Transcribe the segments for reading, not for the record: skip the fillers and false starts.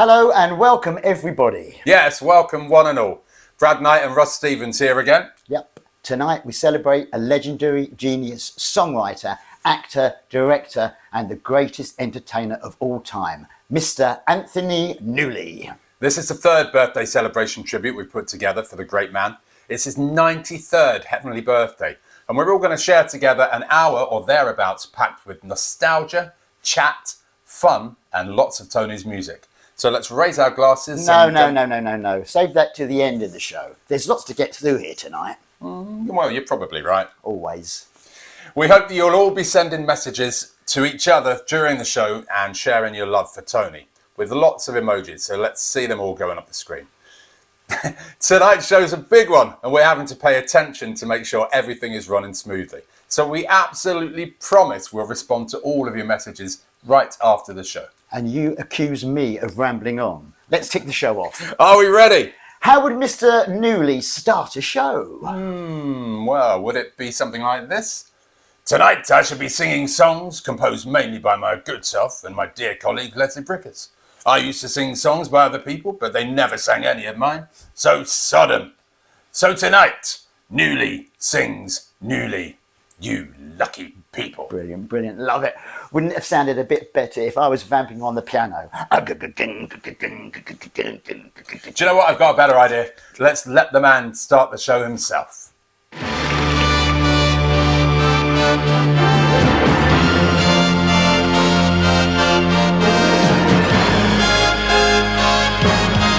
Hello and welcome everybody. Yes, welcome one and all. Brad Knight and Russ Stevens here again. Yep. Tonight we celebrate a legendary genius songwriter, actor, director and the greatest entertainer of all time, Mr. Anthony Newley. This is the third birthday celebration tribute we've put together for the great man. It's his 93rd heavenly birthday, and we're all going to share together an hour or thereabouts packed with nostalgia, chat, fun and lots of Tony's music. So let's raise our glasses. No. Save that to the end of the show. There's lots to get through here tonight. Well, you're probably right. Always. We hope that you'll all be sending messages to each other during the show and sharing your love for Tony with lots of emojis. So let's see them all going up the screen. Tonight's show's a big one and we're having to pay attention to make sure everything is running smoothly. So we absolutely promise we'll respond to all of your messages right after the show. And you accuse me of rambling on. Let's kick the show off. Are we ready? How would Mr. Newley start a show? Well, would it be something like this? Tonight I shall be singing songs composed mainly by my good self and my dear colleague Leslie Brickers. I used to sing songs by other people, but they never sang any of mine. So sodom. So tonight, Newley sings Newley. You lucky people. Brilliant, brilliant. Love it. Wouldn't it have sounded a bit better if I was vamping on the piano? Do you know what? I've got a better idea. Let's let the man start the show himself.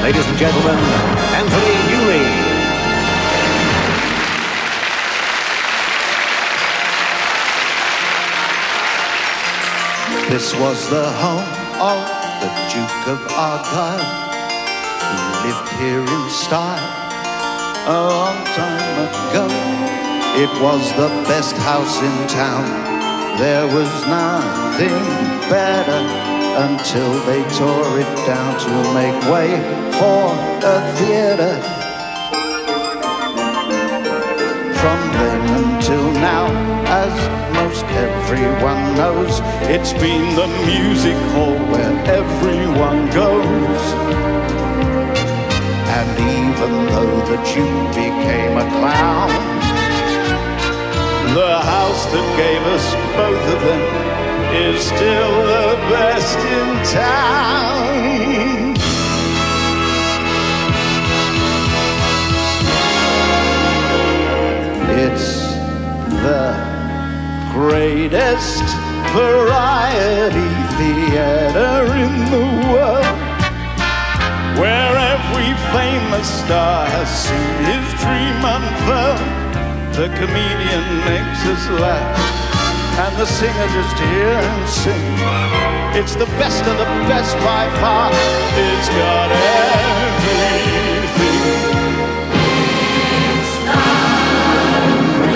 Ladies and gentlemen, Anthony Newley. This was the home of the Duke of Argyll, who lived here in style a long time ago. It was the best house in town. There was nothing better until they tore it down to make way for a theatre. From then until now, as most everyone knows, it's been the music hall where everyone goes. And even though the Duke became a clown, the house that gave us both of them is still the best in town. It's the greatest variety theater in the world, where every famous star has seen his dream unfurl. The comedian makes us laugh and the singer just hear and sing. It's the best of the best by far. It's got everything.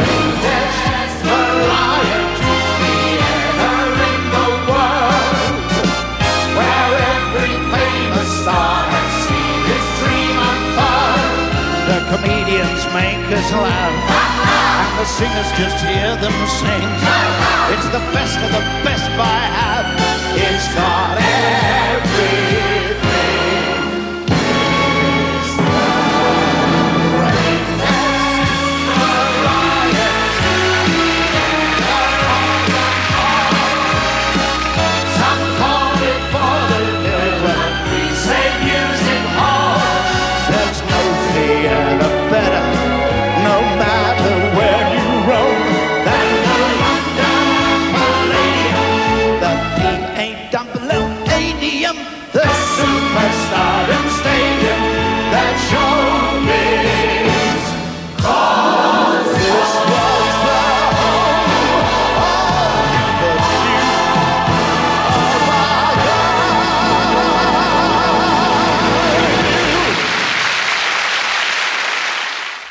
It's the greatest variety theater in the world, where every famous star has seen his dream unfold. The comedians make us laugh and the singers just hear them sing. It's the best of the best by half. It's got everything. It's the greatest variety. Some call it vaudeville, but we say music hall. There's no theater better, no matter where you roam, than the London Palladium, the P.A. the Superstardom Stadium, that showbiz. 'Cause this was the home of the Duke of Argyll.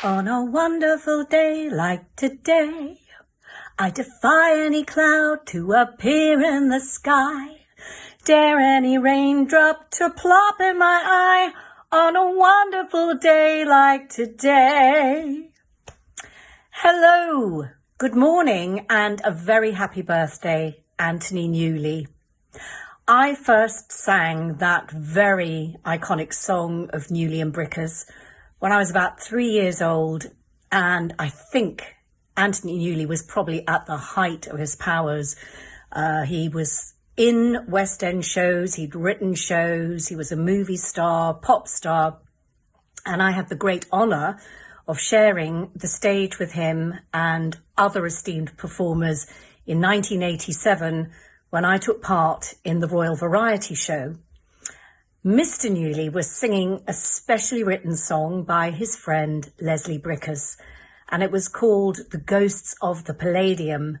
On a wonderful day like today, I defy any cloud to appear in the sky. Dare any raindrop to plop in my eye on a wonderful day like today. Hello, good morning and a very happy birthday, Anthony Newley. I first sang that very iconic song of Newley and Brickers when I was about 3 years old, and I think Anthony Newley was probably at the height of his powers. He was in West End shows, he'd written shows, he was a movie star, pop star, and I had the great honour of sharing the stage with him and other esteemed performers in 1987 when I took part in the Royal Variety Show. Mr. Newley was singing a specially written song by his friend Leslie Brickers, and it was called The Ghosts of the Palladium.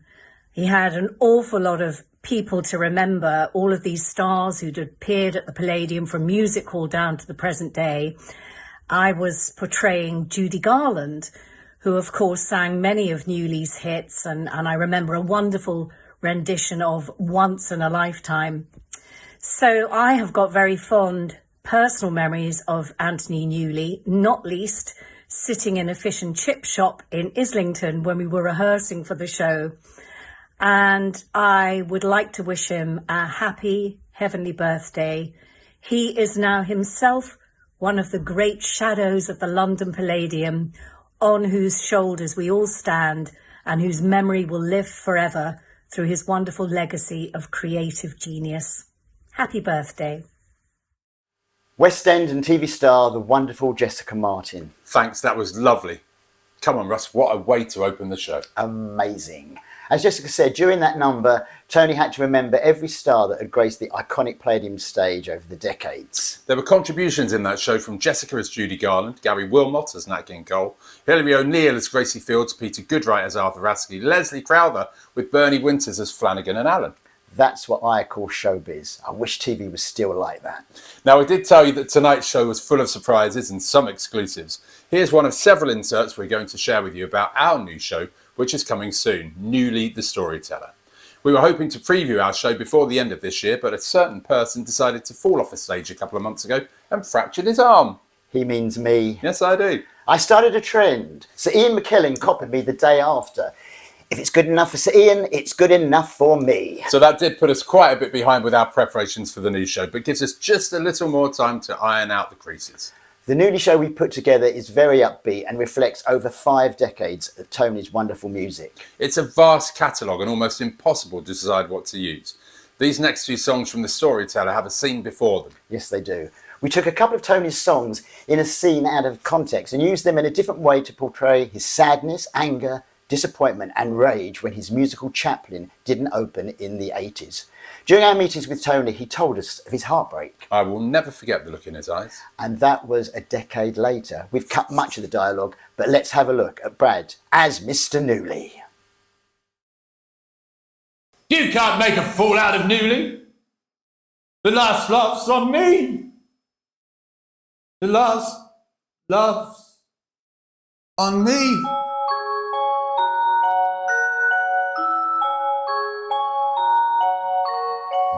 He had an awful lot of people to remember, all of these stars who'd appeared at the Palladium from music hall down to the present day. I was portraying Judy Garland, who of course sang many of Newley's hits, and I remember a wonderful rendition of Once in a Lifetime. So I have got very fond personal memories of Anthony Newley, not least sitting in a fish and chip shop in Islington when we were rehearsing for the show. And I would like to wish him a happy heavenly birthday. He is now himself one of the great shadows of the London Palladium, on whose shoulders we all stand and whose memory will live forever through his wonderful legacy of creative genius. Happy birthday. West End and TV star, the wonderful Jessica Martin. Thanks, that was lovely. Come on, Russ, what a way to open the show. Amazing. As Jessica said, during that number, Tony had to remember every star that had graced the iconic Palladium stage over the decades. There were contributions in that show from Jessica as Judy Garland, Gary Wilmot as Nat King Cole, Hilary O'Neill as Gracie Fields, Peter Goodright as Arthur Rasky, Leslie Crowther with Bernie Winters as Flanagan and Allen. That's what I call showbiz. I wish TV was still like that. Now, I did tell you that tonight's show was full of surprises and some exclusives. Here's one of several inserts we're going to share with you about our new show, which is coming soon, Newley the Storyteller. We were hoping to preview our show before the end of this year, but a certain person decided to fall off a stage a couple of months ago and fractured his arm. He means me. Yes, I do. I started a trend. Sir Ian McKellen copied me the day after. If it's good enough for Sir Ian, it's good enough for me. So that did put us quite a bit behind with our preparations for the new show, but gives us just a little more time to iron out the creases. The Newley show we put together is very upbeat and reflects over 5 decades of Tony's wonderful music. It's a vast catalogue and almost impossible to decide what to use. These next few songs from The Storyteller have a scene before them. Yes, they do. We took a couple of Tony's songs in a scene out of context and used them in a different way to portray his sadness, anger, disappointment and rage when his musical Chaplin didn't open in the 80s. During our meetings with Tony, he told us of his heartbreak. I will never forget the look in his eyes. And that was a decade later. We've cut much of the dialogue, but let's have a look at Brad as Mr. Newley. You can't make a fool out of Newley. The last laugh's on me. The last laugh's on me.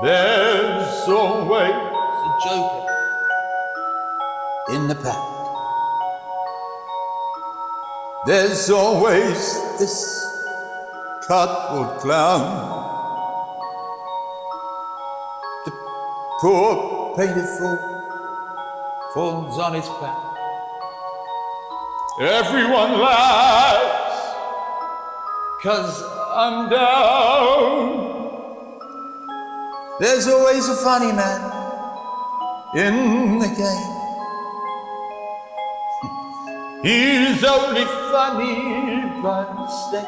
There's always a joker in the pack. There's always this cardboard clown. The poor painted fool falls on his back. Everyone laughs 'cause I'm down. There's always a funny man in the game. He's only funny by mistake.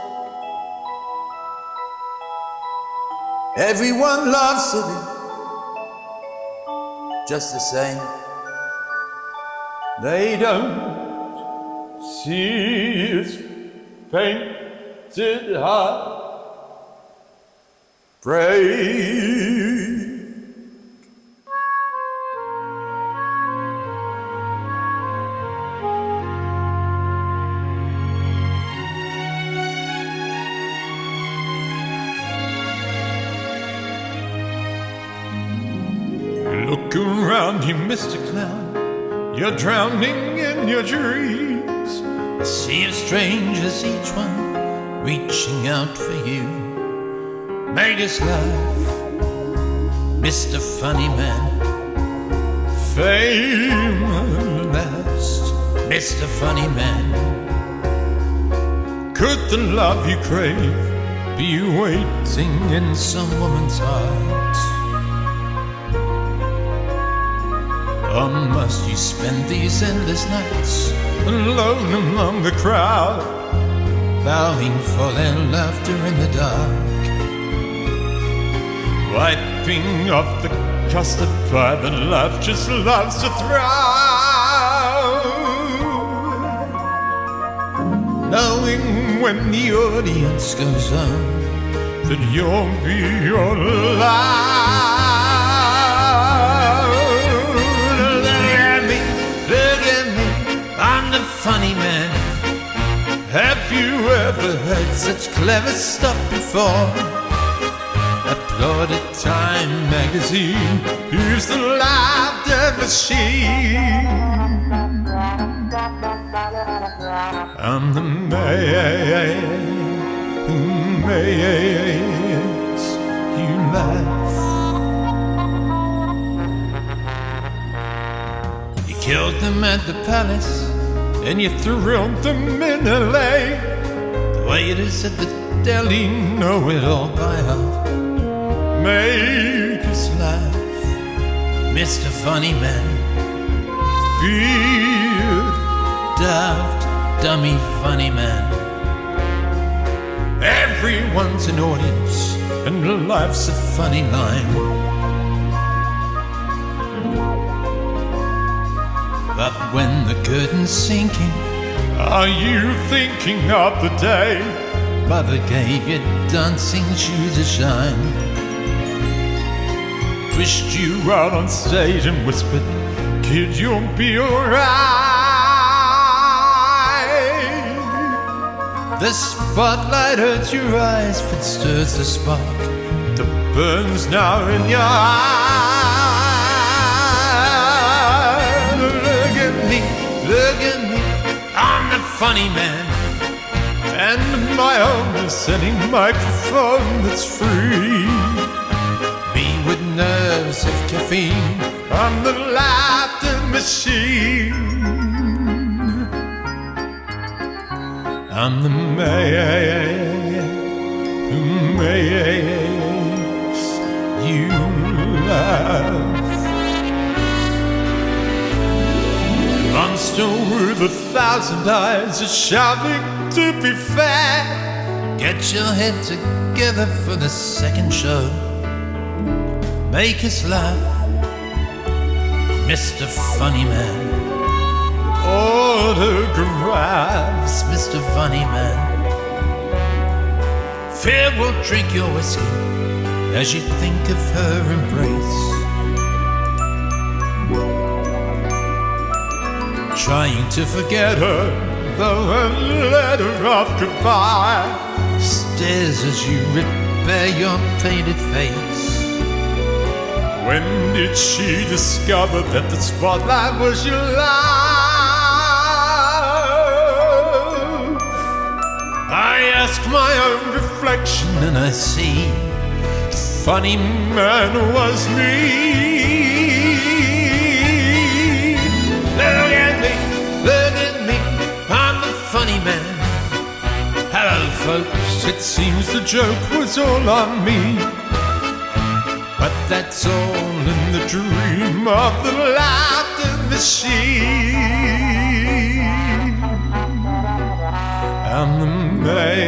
Everyone laughs at him just the same. They don't see his painted heart break. Look around you, Mr. Clown. You're drowning in your dreams. A sea of strangers, each one reaching out for you. Made us laugh Mr. Funny Man. Fame at last, Mr. Funny Man. Could the love you crave be waiting in some woman's heart? Or must you spend these endless nights alone among the crowd, bowing for their laughter in the dark, wiping off the custard pie that love just loves to throw, knowing when the audience goes on that you'll be alive. Look at me, I'm the funny man. Have you ever heard such clever stuff before? Applauded Time magazine, here's the laughter machine. I'm the man who makes you laugh. You killed them at the palace, and you thrilled them in LA. The waiters at the deli know it all by heart. Make us laugh, Mr. Funny Man. Beard, daft, dummy funny man. Everyone's an audience, and life's a funny line. But when the curtain's sinking, are you thinking of the day Mother gave you dancing shoes to shine? Wished you out on stage and whispered, kid, you'll be alright. The spotlight hurts your eyes, but stirs the spark that burns now in your eyes. Look at me, I'm the funny man, and my own ascending microphone that's free. Me with nerves of caffeine, I'm the laughter machine. I'm the man who makes you laugh. Monster with 1,000 eyes is shouting to be fair. Get your head together for the second show. Make us laugh, Mr. Funny Man. Autographs, Mr. Funny Man. Fear will drink your whiskey as you think of her embrace, trying to forget her, though her letter of goodbye stares as you repair your painted face. When did she discover that the spotlight was your love? I ask my own reflection and I see the funny man was me. Look at me, I'm the funny man. Hello folks, it seems the joke was all on me, but that's all in the dream of the laughter machine. I'm the man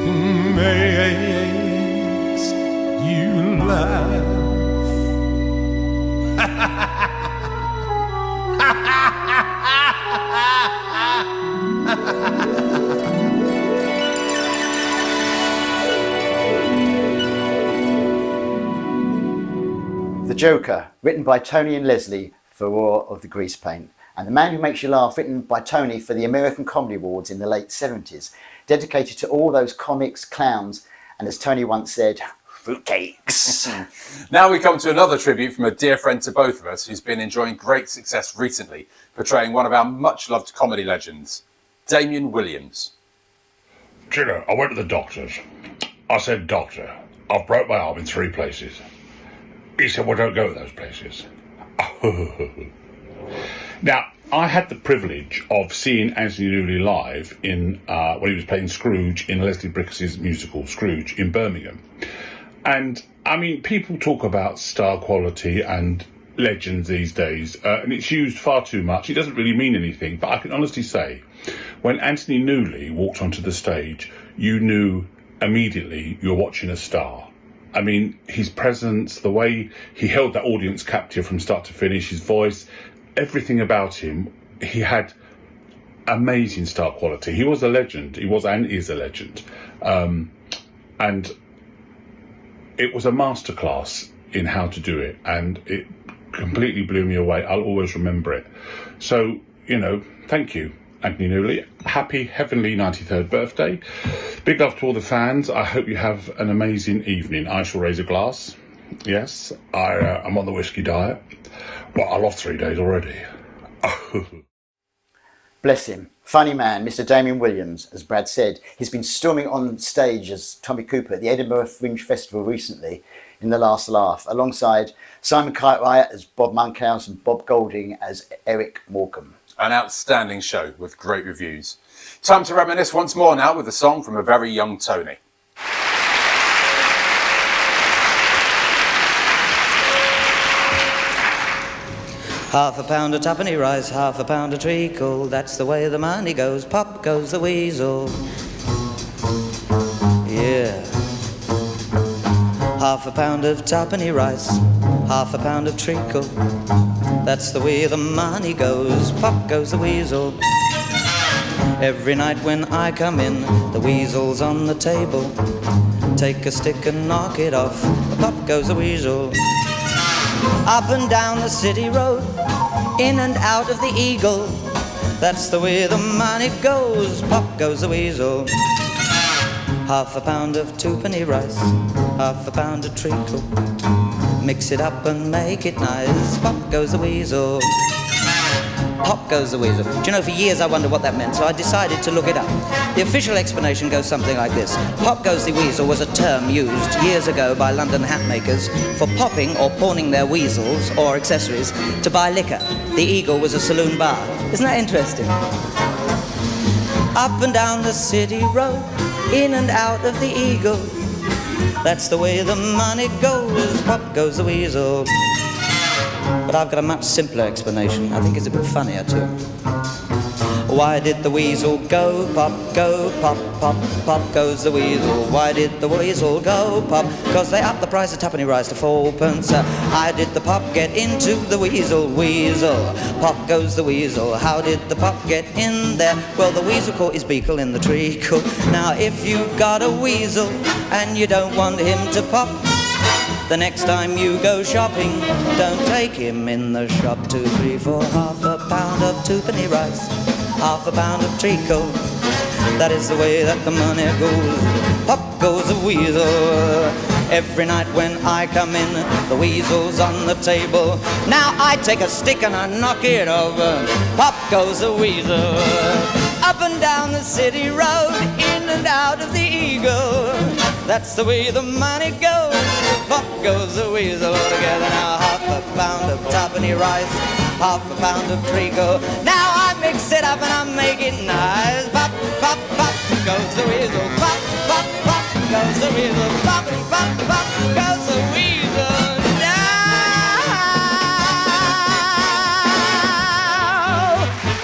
who makes you laugh. The Joker, written by Tony and Leslie for War of the Grease Paint, and The Man Who Makes You Laugh, written by Tony for the American Comedy Awards in the late 70s, dedicated to all those comics, clowns, and as Tony once said, fruitcakes. Now we come to another tribute from a dear friend to both of us who's been enjoying great success recently, portraying one of our much-loved comedy legends, Damien Williams. Chiller, I went to the doctor's. I said, Doctor, I've broke my arm in 3 places. He said, well, don't go to those places. Now, I had the privilege of seeing Anthony Newley live in when he was playing Scrooge in Leslie Bricuss's musical Scrooge in Birmingham. And, I mean, people talk about star quality and legends these days, and it's used far too much. It doesn't really mean anything, but I can honestly say, when Anthony Newley walked onto the stage, you knew immediately you're watching a star. I mean, his presence, the way he held that audience captive from start to finish, his voice, everything about him, he had amazing star quality. He was a legend. He was and is a legend. And it was a masterclass in how to do it, and it completely blew me away. I'll always remember it. So, you know, thank you, Anthony Newley. Happy heavenly 93rd birthday. Big love to all the fans. I hope you have an amazing evening. I shall raise a glass. Yes, I'm on the whiskey diet. Well, I lost 3 days already. Bless him. Funny man, Mr. Damien Williams, as Brad said. He's been storming on stage as Tommy Cooper at the Edinburgh Fringe Festival recently in The Last Laugh, alongside Simon Cartwright as Bob Monkhouse and Bob Golding as Eric Morecambe. An outstanding show with great reviews. Time to reminisce once more now with a song from a very young Tony. Half a pound of tuppenny rice, half a pound of treacle, that's the way the money goes, pop goes the weasel. Yeah. Half a pound of tuppenny rice, half a pound of treacle, that's the way the money goes, pop goes the weasel. Every night when I come in, the weasel's on the table. Take a stick and knock it off, pop goes the weasel. Up and down the city road, in and out of the Eagle, that's the way the money goes, pop goes the weasel. Half a pound of twopenny rice, half a pound of treacle, mix it up and make it nice, pop goes the weasel. Pop goes the weasel. Do you know, for years I wondered what that meant, so I decided to look it up. The official explanation goes something like this. Pop goes the weasel was a term used years ago by London hat makers for popping or pawning their weasels or accessories to buy liquor. The Eagle was a saloon bar. Isn't that interesting? Up and down the city road, in and out of the Eagle, that's the way the money goes, pop goes the weasel. But I've got a much simpler explanation. I think it's a bit funnier too. Why did the weasel go pop, pop, pop goes the weasel? Why did the weasel go pop? 'Cause they upped the price of tuppenny rice to 4p. How did the pop get into the weasel? Weasel, pop goes the weasel. How did the pop get in there? Well, the weasel caught his beakle in the treacle. Now if you've got a weasel and you don't want him to pop, the next time you go shopping, don't take him in the shop. 2, 3, 4, half a pound of twopenny rice, half a pound of treacle, that is the way that the money goes, pop goes the weasel. Every night when I come in, the weasel's on the table. Now I take a stick and I knock it over, pop goes the weasel. Up and down the city road, in and out of the Eagle, that's the way the money goes, pop goes the weasel. Together now, half a pound of tuppenny rice, half a pound of treacle. Now I mix it up and I make it nice. Pop, pop, pop goes the weasel. Pop, pop, pop goes the weasel. Pop, pop, pop goes the weasel. Now,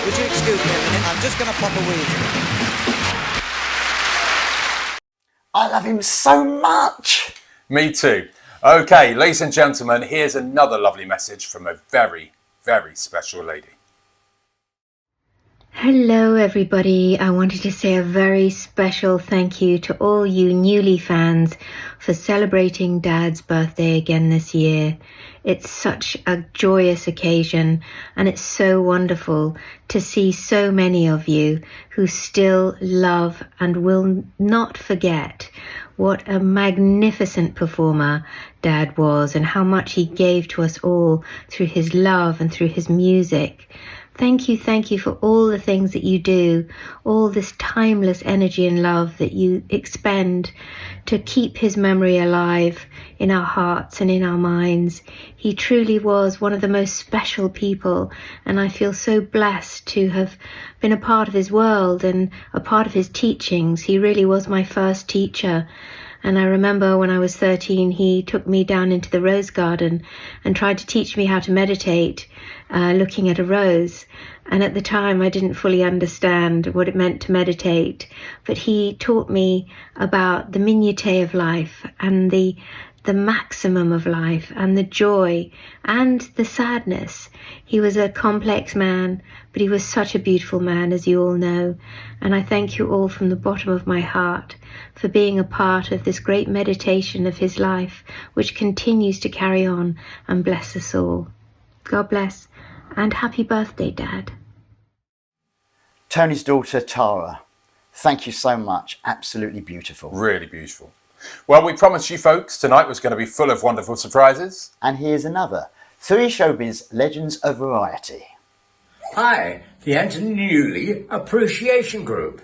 would you excuse me a minute? I'm just going to pop a weasel. I love him so much. Me too. Okay, ladies and gentlemen, here's another lovely message from a very, very special lady. Hello everybody, I wanted to say a very special thank you to all you Newley fans for celebrating Dad's birthday again this year. It's such a joyous occasion and it's so wonderful to see so many of you who still love and will not forget what a magnificent performer Dad was and how much he gave to us all through his love and through his music. Thank you for all the things that you do, all this timeless energy and love that you expend to keep his memory alive in our hearts and in our minds. He truly was one of the most special people, and I feel so blessed to have been a part of his world and a part of his teachings. He really was my first teacher. And I remember when I was 13, he took me down into the rose garden and tried to teach me how to meditate, looking at a rose. And at the time, I didn't fully understand what it meant to meditate. But he taught me about the minutiae of life and the maximum of life and the joy and the sadness. He was a complex man, but he was such a beautiful man, as you all know. And I thank you all from the bottom of my heart for being a part of this great meditation of his life, which continues to carry on and bless us all. God bless, and happy birthday, Dad. Tony's daughter, Tara, thank you so much. Absolutely beautiful. Really beautiful. Well, we promised you folks tonight was going to be full of wonderful surprises. And here's another. 3 Showbiz Legends of Variety. Hi, the Anthony Newley Appreciation Group.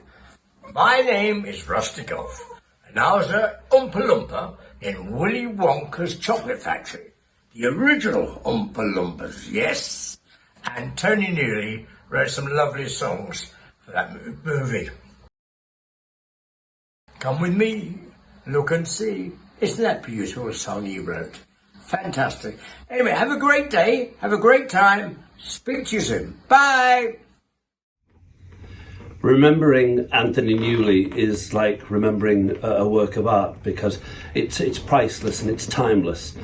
My name is Rusty Goff, and I was an Oompa Loompa in Willy Wonka's Chocolate Factory. The original Oompa Loompas, yes. And Tony Newley wrote some lovely songs for that movie. Come with me, look and see. Isn't that beautiful song you wrote? Fantastic. Anyway, have a great day, have a great time. Speak to you soon. Bye. Remembering Anthony Newley is like remembering a work of art because it's priceless and it's timeless.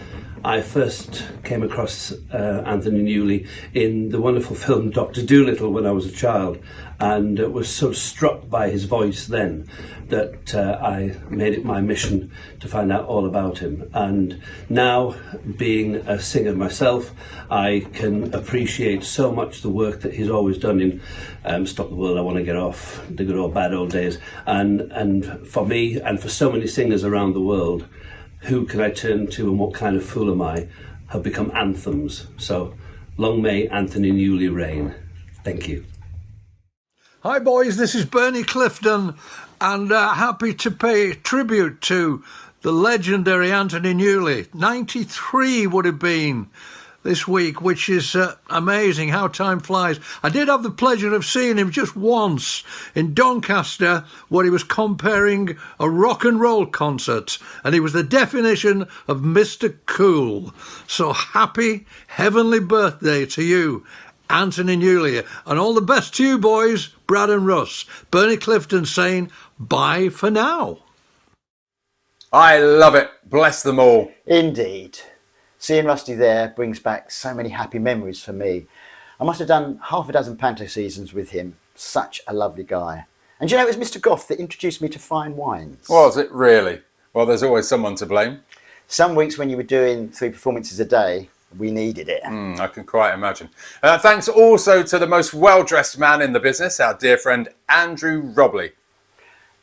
I first came across Anthony Newley in the wonderful film Dr. Dolittle when I was a child, and was so struck by his voice then that I made it my mission to find out all about him. And now, being a singer myself, I can appreciate so much the work that he's always done in Stop the World, I Want to Get Off, The Good Old Bad Old Days. And for me, and for so many singers around the world, Who Can I Turn To and What Kind of Fool Am I have become anthems. So long may Anthony Newley reign. Thank you. Hi boys, this is Bernie Clifton, and happy to pay tribute to the legendary Anthony Newley. 93 would have been this week, which is amazing how time flies. I did have the pleasure of seeing him just once in Doncaster, where he was comparing a rock and roll concert, and he was the definition of Mr. Cool. So happy heavenly birthday to you, Anthony Newley, and all the best to you boys, Brad and Russ. Bernie Clifton saying bye for now. I love it. Bless them all. Indeed. Seeing Rusty there brings back so many happy memories for me. I must have done half a dozen panto seasons with him. Such a lovely guy. And you know, it was Mr. Goff that introduced me to fine wines. Was it really? Well, there's always someone to blame. Some weeks when you were doing 3 performances a day, we needed it. I can quite imagine. Thanks also to the most well-dressed man in the business, our dear friend Andrew Robley.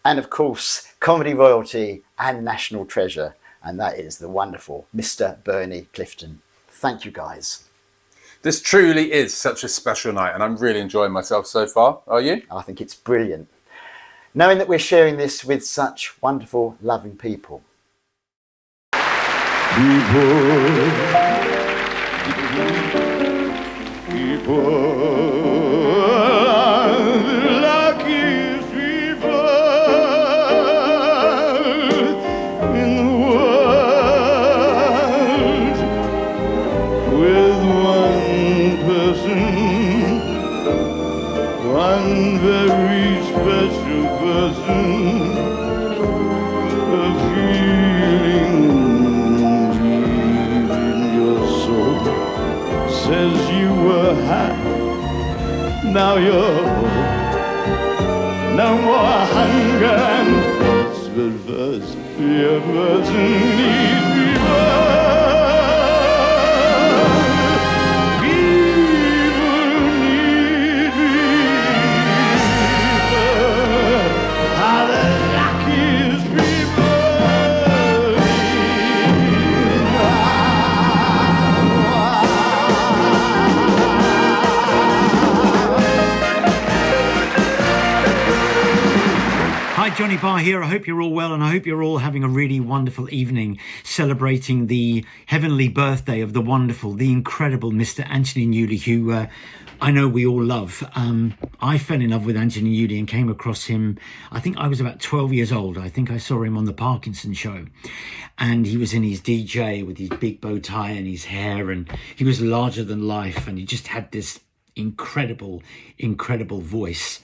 And of course, comedy royalty and national treasure. And that is the wonderful Mr. Bernie Clifton. Thank you, guys. This truly is such a special night, and I'm really enjoying myself so far. Are you? I think it's brilliant. Knowing that we're sharing this with such wonderful, loving people. One very special person, a feeling deep in your soul says you were high, now you're no more hunger and thirst, but first your person needs me more. Johnny Barr here. I hope you're all well, and I hope you're all having a really wonderful evening celebrating the heavenly birthday of the wonderful, the incredible Mr. Anthony Newley, who I know we all love. I fell in love with Anthony Newley and came across him, I think I was about 12 years old. I think I saw him on the Parkinson Show, and he was in his DJ with his big bow tie and his hair, and he was larger than life, and he just had this incredible voice.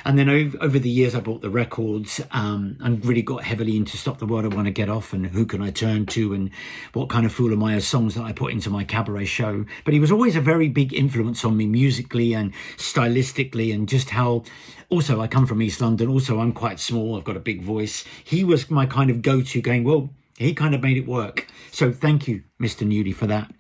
And then over the years I bought the records and really got heavily into Stop the World I Want to Get Off and Who Can I Turn To and What Kind of Fool Am I as songs that I put into my cabaret show. But he was always a very big influence on me musically and stylistically, and just how, also I come from East London, also I'm quite small, I've got a big voice. He was my kind of go-to, going, well, he kind of made it work. So thank you, Mr. Newley, for that.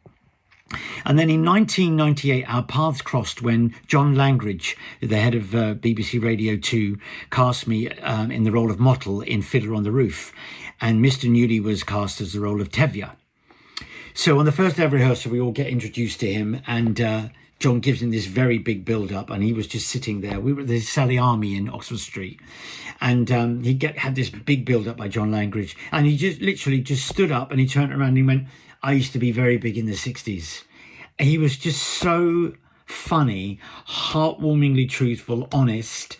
And then in 1998, our paths crossed when John Langridge, the head of BBC Radio 2, cast me in the role of Mottle in Fiddler on the Roof. And Mr. Newley was cast as the role of Tevye. So on the first ever rehearsal, we all get introduced to him, and John gives him this very big build-up, and he was just sitting there. We were at the Sally Army in Oxford Street, and he had this big build-up by John Langridge, and he just literally just stood up and he turned around and he went, I used to be very big in the 60s. And he was just so funny, heartwarmingly truthful, honest,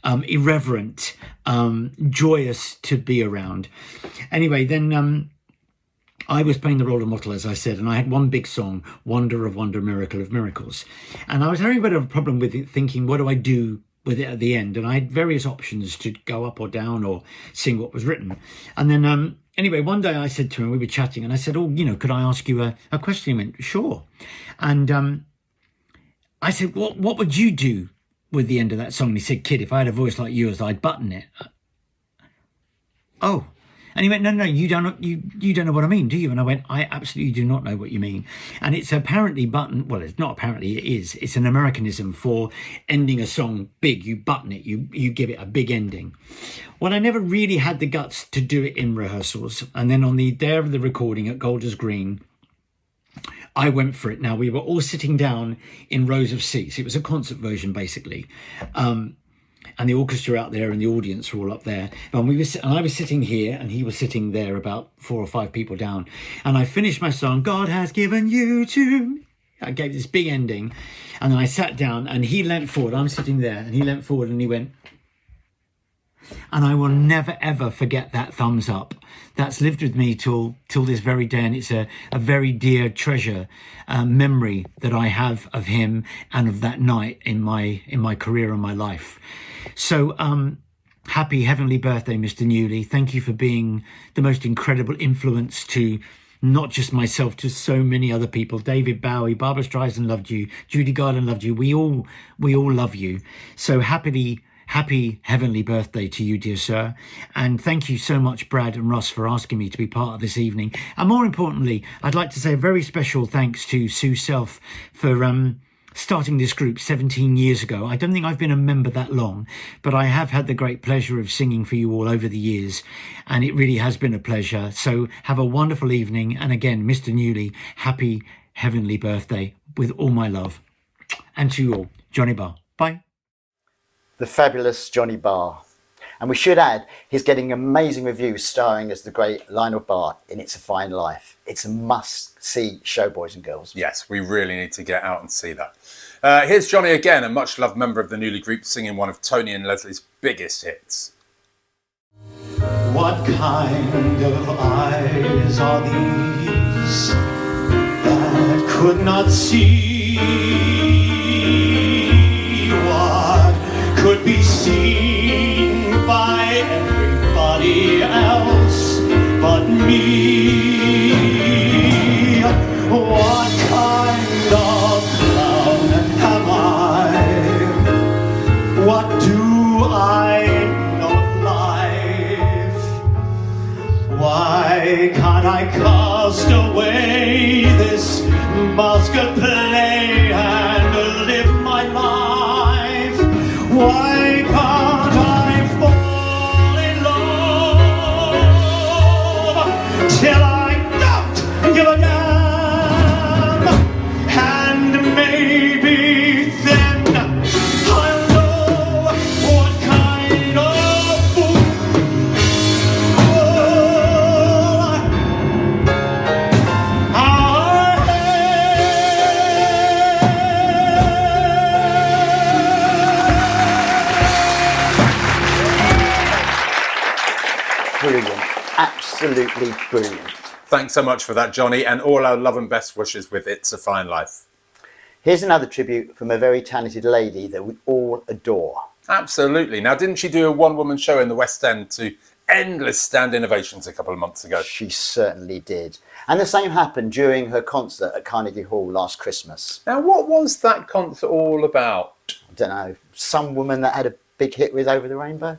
irreverent, joyous to be around. Anyway, then I was playing the role of Mottle, as I said, and I had one big song, Wonder of Wonder, Miracle of Miracles. And I was having a bit of a problem with it, thinking, what do I do with it at the end? And I had various options to go up or down or sing what was written. And then anyway, one day I said to him, we were chatting, and I said, could I ask you a question? He went, sure. And I said, what would you do with the end of that song? And he said, kid, if I had a voice like yours, I'd button it. Oh. And he went, no, you don't know what I mean, do you? And I went, I absolutely do not know what you mean. And it's apparently button, well, it's not apparently, it is. It's an Americanism for ending a song big. You button it, you give it a big ending. Well, I never really had the guts to do it in rehearsals. And then on the day of the recording at Golders Green, I went for it. Now, we were all sitting down in rows of seats. It was a concert version, basically. And the orchestra out there and the audience were all up there. And I was sitting here and he was sitting there about 4 or 5 people down. And I finished my song, God has given you to... I gave this big ending. And then I sat down and he leant forward. I'm sitting there and he leant forward and he went... And I will never, ever forget that thumbs up. That's lived with me till this very day. And it's a very dear treasure, memory that I have of him and of that night in my career and my life. So happy heavenly birthday, Mr. Newley. Thank you for being the most incredible influence to not just myself, to so many other people. David Bowie, Barbra Streisand loved you. Judy Garland loved you. We all love you. So happy heavenly birthday to you, dear sir. And thank you so much, Brad and Ross, for asking me to be part of this evening. And more importantly, I'd like to say a very special thanks to Sue Self for starting this group 17 years ago. I don't think I've been a member that long, but I have had the great pleasure of singing for you all over the years, and it really has been a pleasure. So have a wonderful evening. And again, Mr. Newley, happy heavenly birthday with all my love. And to you all, Johnny Barr. Bye. The fabulous Johnny Barr. And we should add, he's getting amazing reviews starring as the great Lionel Barr in It's a Fine Life. It's a must-see show, boys and girls. Yes, we really need to get out and see that. Here's Johnny again, a much-loved member of the Newley group, singing one of Tony and Leslie's biggest hits. What kind of eyes are these that could not see what could be seen by everybody else but me? What kind of clown am I? What do I know of life? Why can't I cast away this mask of play and absolutely brilliant. Thanks so much for that, Johnny, and all our love and best wishes with It's a Fine Life. Here's another tribute from a very talented lady that we all adore. Absolutely. Now, didn't she do a one-woman show in the West End to endless stand innovations a couple of months ago? She certainly did. And the same happened during her concert at Carnegie Hall last Christmas. Now, what was that concert all about? I don't know, some woman that had a big hit with Over the Rainbow?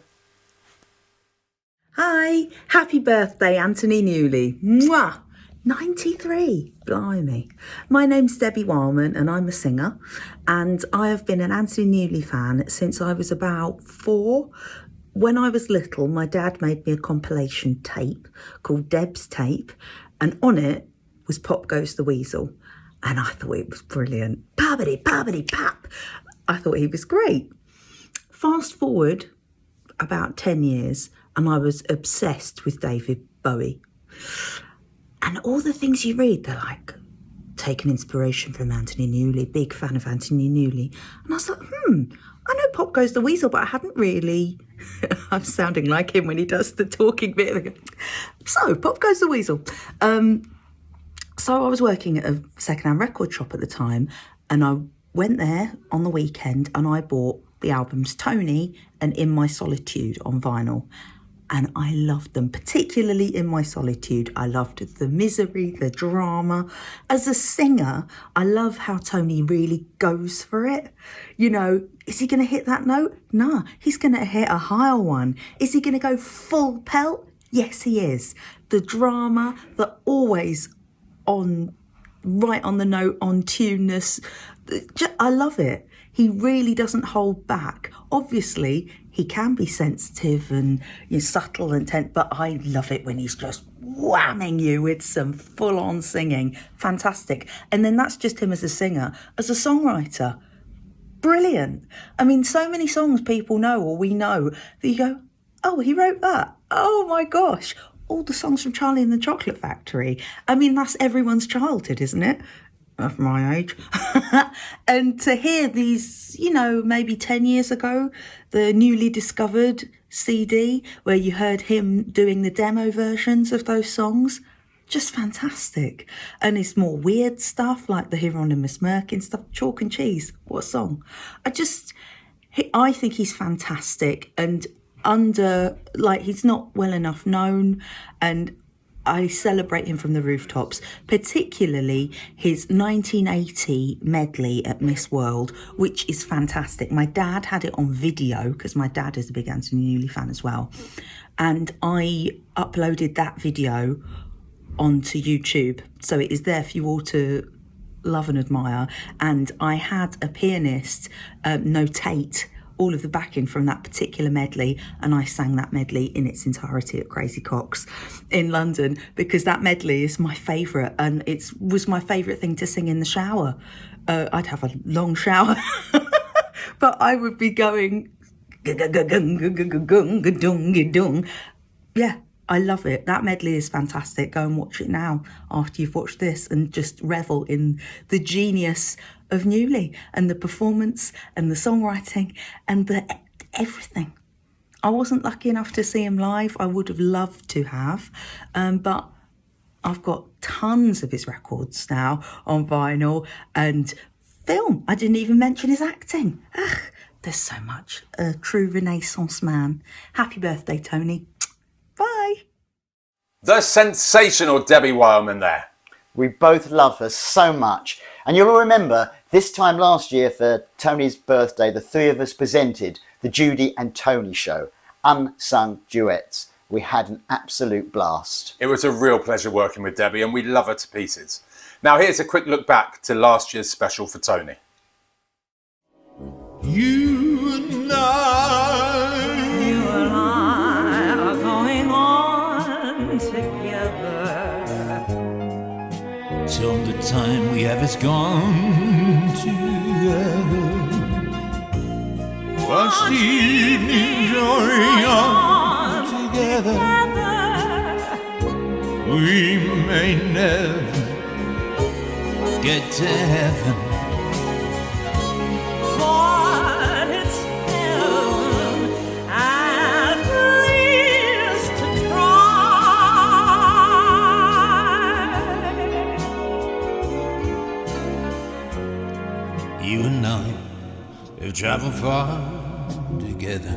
Hi, happy birthday, Anthony Newley. Mwah! 93, blimey. My name's Debbie Wildman and I'm a singer, and I have been an Anthony Newley fan since I was about 4. When I was little, my dad made me a compilation tape called Deb's Tape, and on it was Pop Goes the Weasel, and I thought it was brilliant. Poppity, poppity, pop! I thought he was great. Fast forward about 10 years, and I was obsessed with David Bowie. And all the things you read, they're like, taking inspiration from Anthony Newley, big fan of Anthony Newley. And I was like, I know Pop Goes the Weasel, but I hadn't really... I'm sounding like him when he does the talking bit. So, Pop Goes the Weasel. So I was working at a second-hand record shop at the time, and I went there on the weekend and I bought the albums Tony and In My Solitude on vinyl. And I loved them, particularly In My Solitude. I loved the misery, the drama. As a singer, I love how Tony really goes for it. You know, is he going to hit that note? Nah, he's going to hit a higher one. Is he going to go full pelt? Yes, he is. The drama, the always on, right on the note, on tuneness. I love it. He really doesn't hold back. Obviously, he can be sensitive and subtle and tense, but I love it when he's just whamming you with some full-on singing. Fantastic. And then that's just him as a singer. As a songwriter, brilliant. I mean, so many songs people know, or we know, that you go, oh, he wrote that. Oh my gosh. All the songs from Charlie and the Chocolate Factory. I mean, that's everyone's childhood, isn't it? Of my age. And to hear these, maybe 10 years ago, the newly discovered CD where you heard him doing the demo versions of those songs, just fantastic. And it's more weird stuff like the Hieronymus Merkin stuff. Chalk and Cheese, what a song. I think he's fantastic, and he's not well enough known, and I celebrate him from the rooftops, particularly his 1980 medley at Miss World, which is fantastic. My dad had it on video because my dad is a big Anthony Newley fan as well. And I uploaded that video onto YouTube. So it is there for you all to love and admire. And I had a pianist notate all of the backing from that particular medley, and I sang that medley in its entirety at Crazy Coq's in London, because that medley is my favourite, and it was my favourite thing to sing in the shower. I'd have a long shower, but I would be going, yeah, I love it. That medley is fantastic. Go and watch it now after you've watched this, and just revel in the genius of Newley and the performance and the songwriting and the everything. I wasn't lucky enough to see him live. I would have loved to have, but I've got tons of his records now on vinyl and film. I didn't even mention his acting. Ugh, there's so much. A true Renaissance man. Happy birthday, Tony. Bye. The sensational Debbie Wildman there. We both love her so much. And you'll remember, this time last year for Tony's birthday, the three of us presented the Judy and Tony show, Unsung Duets. We had an absolute blast. It was a real pleasure working with Debbie, and we love her to pieces. Now here's a quick look back to last year's special for Tony. You and I are going on together till the time we have is gone together. Watch the evening drawing on together. We may never get to heaven, but it's heaven, at least to try. travel far together.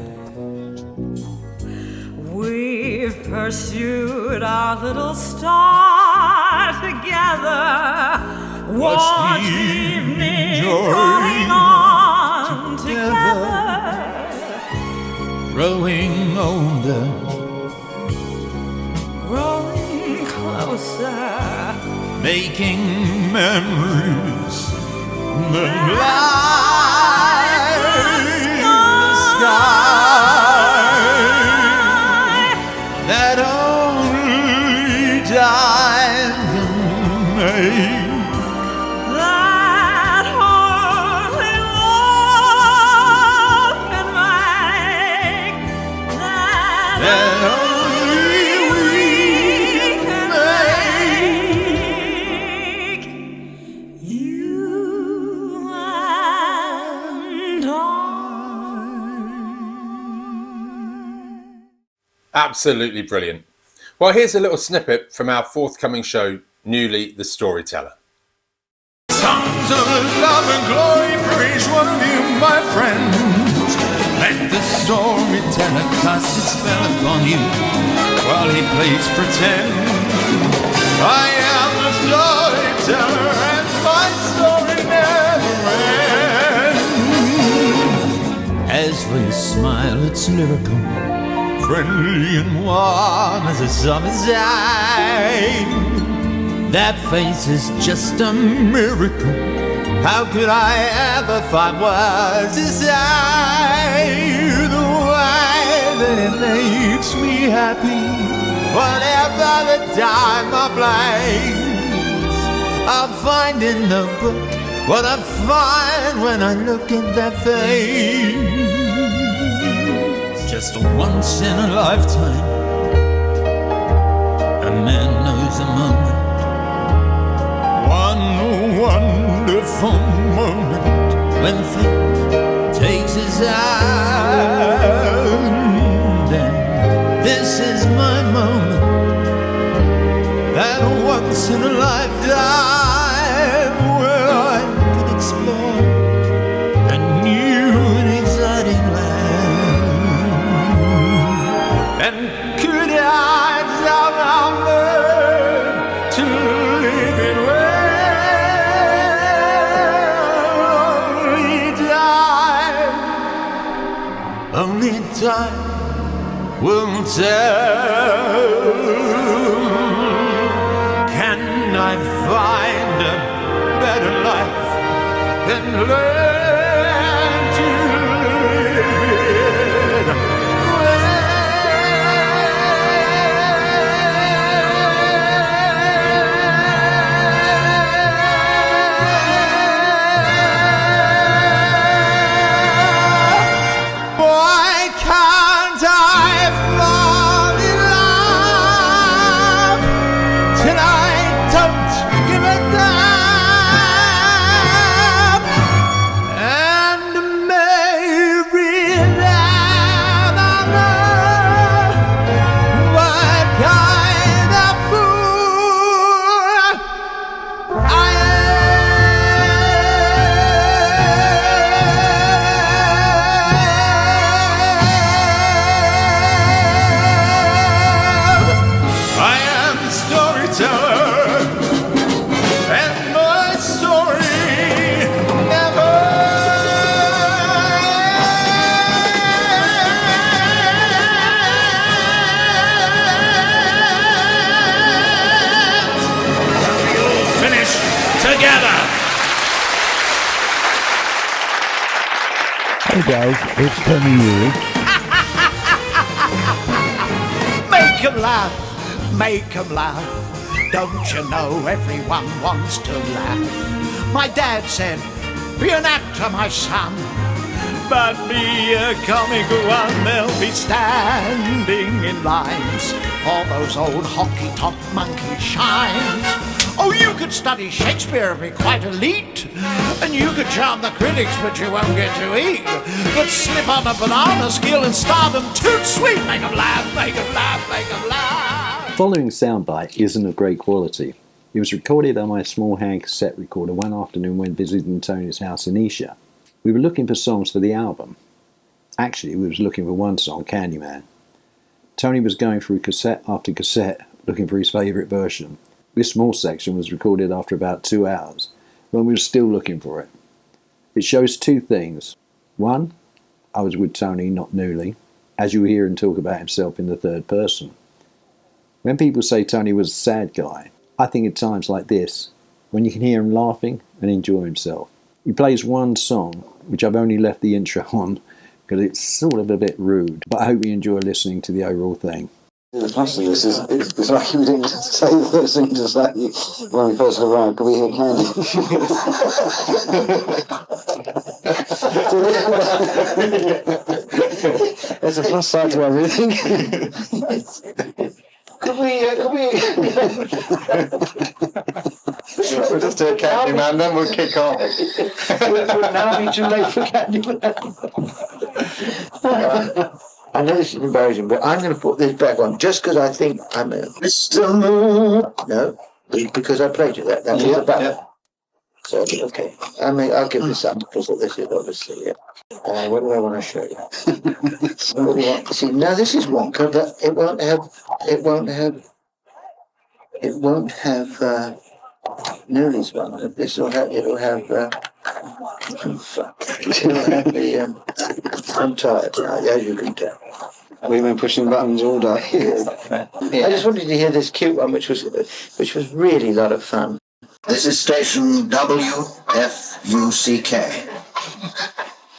We've pursued our little star together. Watch the evening going on together. Growing older, Growing closer. making memories that light the sky that only time can make. That only love can make. That only we can make. You and I. Absolutely brilliant. Well, here's a little snippet from our forthcoming show, Newly the Storyteller. Songs of love and glory for each one of you, my friends. Let the storyteller cast his spell upon you while he plays pretend. I am the storyteller and my story never ends. As for your smile, it's lyrical, friendly and warm as a summer's eye. That face is just a miracle. How could I ever find words to say the way that it makes me happy? Whatever the time or place, I'll find in the book what I find when I look at that face. Just a once in a lifetime, a man knows a moment. One wonderful moment when fate takes his hand. And this is my moment, that once in a lifetime where I can explore a new and exciting land. And could I somehow learn to live in only time will tell. Can I find a better life than learn to live it? Hey guys, it's Tony Newley. Make 'em laugh, make 'em laugh. Don't you know everyone wants to laugh? My dad said, be an actor, my son, but be a comic one. They'll be standing in lines for those old hockey-top monkey shines. Oh, you could study Shakespeare and be quite elite, and you could charm the critics, but you won't get to eat. But slip on a banana skin and star them toot sweet. Make 'em laugh, make 'em laugh, make 'em laugh. The following soundbite isn't of great quality. It was recorded on my small hand cassette recorder one afternoon when visiting Tony's house in Esher. We were looking for songs for the album. Actually, we was looking for one song, Candyman. Tony was going through cassette after cassette looking for his favourite version. This small section was recorded after about 2 hours, when we were still looking for it. It shows two things. One, I was with Tony, not Newley, as you hear him talk about himself in the third person. When people say Tony was a sad guy, I think at times like this, when you can hear him laughing and enjoy himself. He plays one song, which I've only left the intro on, because it's sort of a bit rude, but I hope you enjoy listening to the overall thing. The plus of this is it's like we didn't say the first thing to say when we first arrived. Could we hear candy? There's a plus side to everything. Could we? We'll just do a Candyman, then we'll kick off. Would now be too late for Candyman. I know this is embarrassing, but I'm going to put this back on just because I think I'm a Mr. Moon. No, because I played you that. That was the ballad. Yeah. So, okay. I'll give this up because this is obviously, yeah. What do I want to show you? What do you want? See, now this is Wonka, but it won't have Newley's one. It'll have the, I'm tired now, as you can tell. We've been pushing buttons all day. Yeah. I just wanted to hear this cute one, which was really a lot of fun. This is station WFUCK.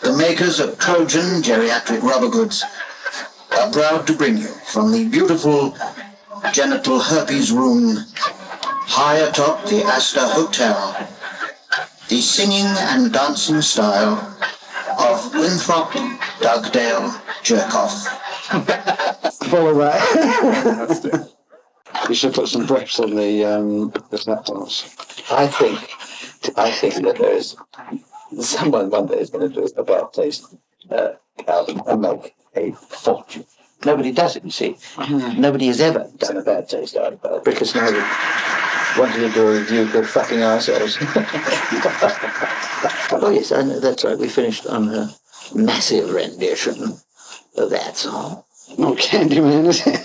The makers of Trojan geriatric rubber goods are proud to bring you from the beautiful genital herpes room high atop the Astor Hotel the singing and dancing style of Winthrop Dugdale Jerkoff. Follow that. You should put some breaths on the laptops. I think that there's someone one day is going to do a bad taste album and make a fortune. Nobody does it, you see. Nobody has ever done a bad taste album because now they wanted to do a review called Fucking Ourselves. Oh yes, I know, that's right. We finished on a massive rendition of that song. Not Candyman, is it?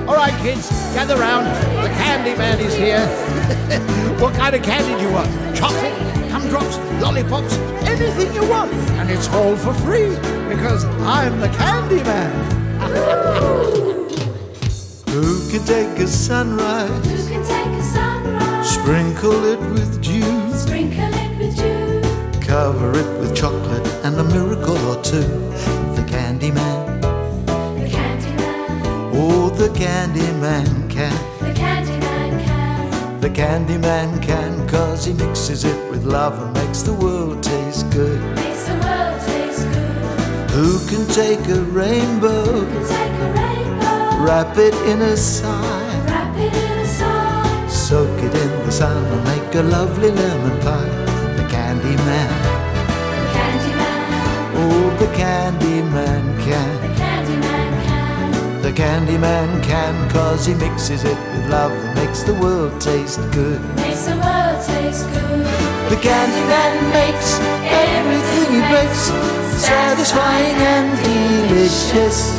All right, kids, gather round. The Candyman is here. What kind of candy do you want? Chocolate, gumdrops, lollipops, anything you want. And it's all for free, because I'm the Candyman. Who can take a sunrise? Who can take a sunrise? Sprinkle it with dew. Sprinkle it with dew. Cover it with chocolate and a miracle or two. The Candyman. The Candyman. Oh, the Candyman can. The Candyman can. The Candyman can, 'cause he mixes it with love and makes the world taste good. Makes the world taste good. Who can take a rainbow? Who can take a rainbow? Wrap it in a sigh. Wrap it in a sigh. Soak it in the sun and make a lovely lemon pie. The Candyman. The Candyman. Oh, the Candyman can. The Candyman can. The Candyman can, 'cause he mixes it with love and makes the world taste good. Makes the world taste good. The Candyman makes everything he bakes satisfying and delicious.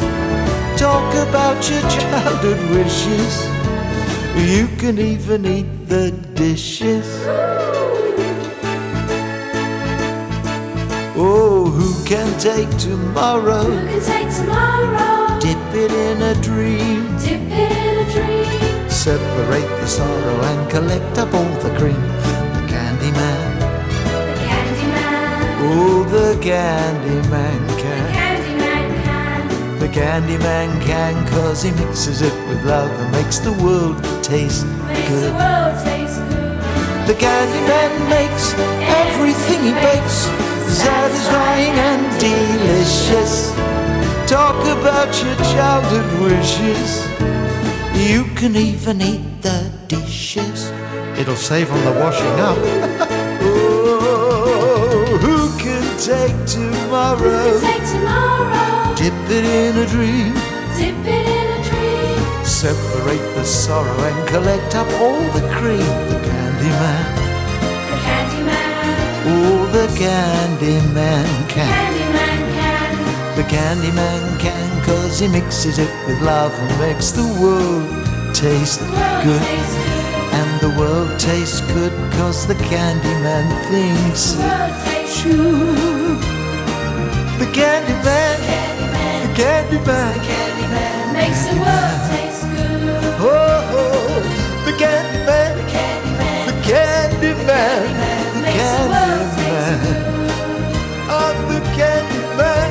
Talk about your childhood wishes. You can even eat the dishes. Oh, who can take tomorrow? Who can take tomorrow? Dip it in a dream. Dip it in a dream. Separate the sorrow and collect up all the cream. The Candyman. The Candyman. Oh, the Candyman can. The Candyman can. The Candyman can, 'cause he mixes it with love and makes the world taste Makes good. the world taste good. The Candyman makes everything he bakes satisfying and delicious. Talk about your childhood wishes. You can even eat the dishes. It'll save on the washing up. Oh, who can take tomorrow? Who can take tomorrow? Dip it in a dream. Dip it in a dream. separate the sorrow and collect up all the cream. The Candyman, The Candyman, oh, the Candyman can. Candyman can. The Candyman can, 'cause he mixes it with love and makes the world taste good. And the world tastes good 'cause the Candyman thinks it should. The Candyman, the Candyman, Makes the world taste good. oh, oh, the Candyman, the Candyman, the Candyman, oh, the Candyman,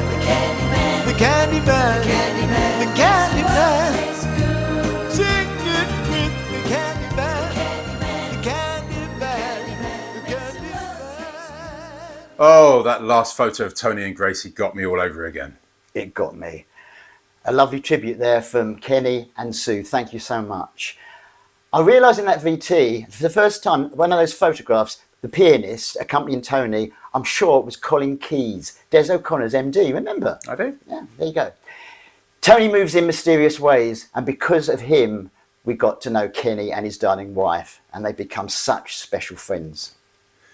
the Candyman, the Candyman, sing it with the Candyman, the Candyman, the Candyman. Oh, that last photo of Tony and Gracie got me all over again. It got me. A lovely tribute there from Kenny and Sue. Thank you so much. I realised in that VT, for the first time, one of those photographs, the pianist accompanying Tony, I'm sure it was Colin Keys, Des O'Connor's MD, remember? I do. Yeah, there you go. Tony moves in mysterious ways, and because of him, we got to know Kenny and his darling wife, and they become such special friends.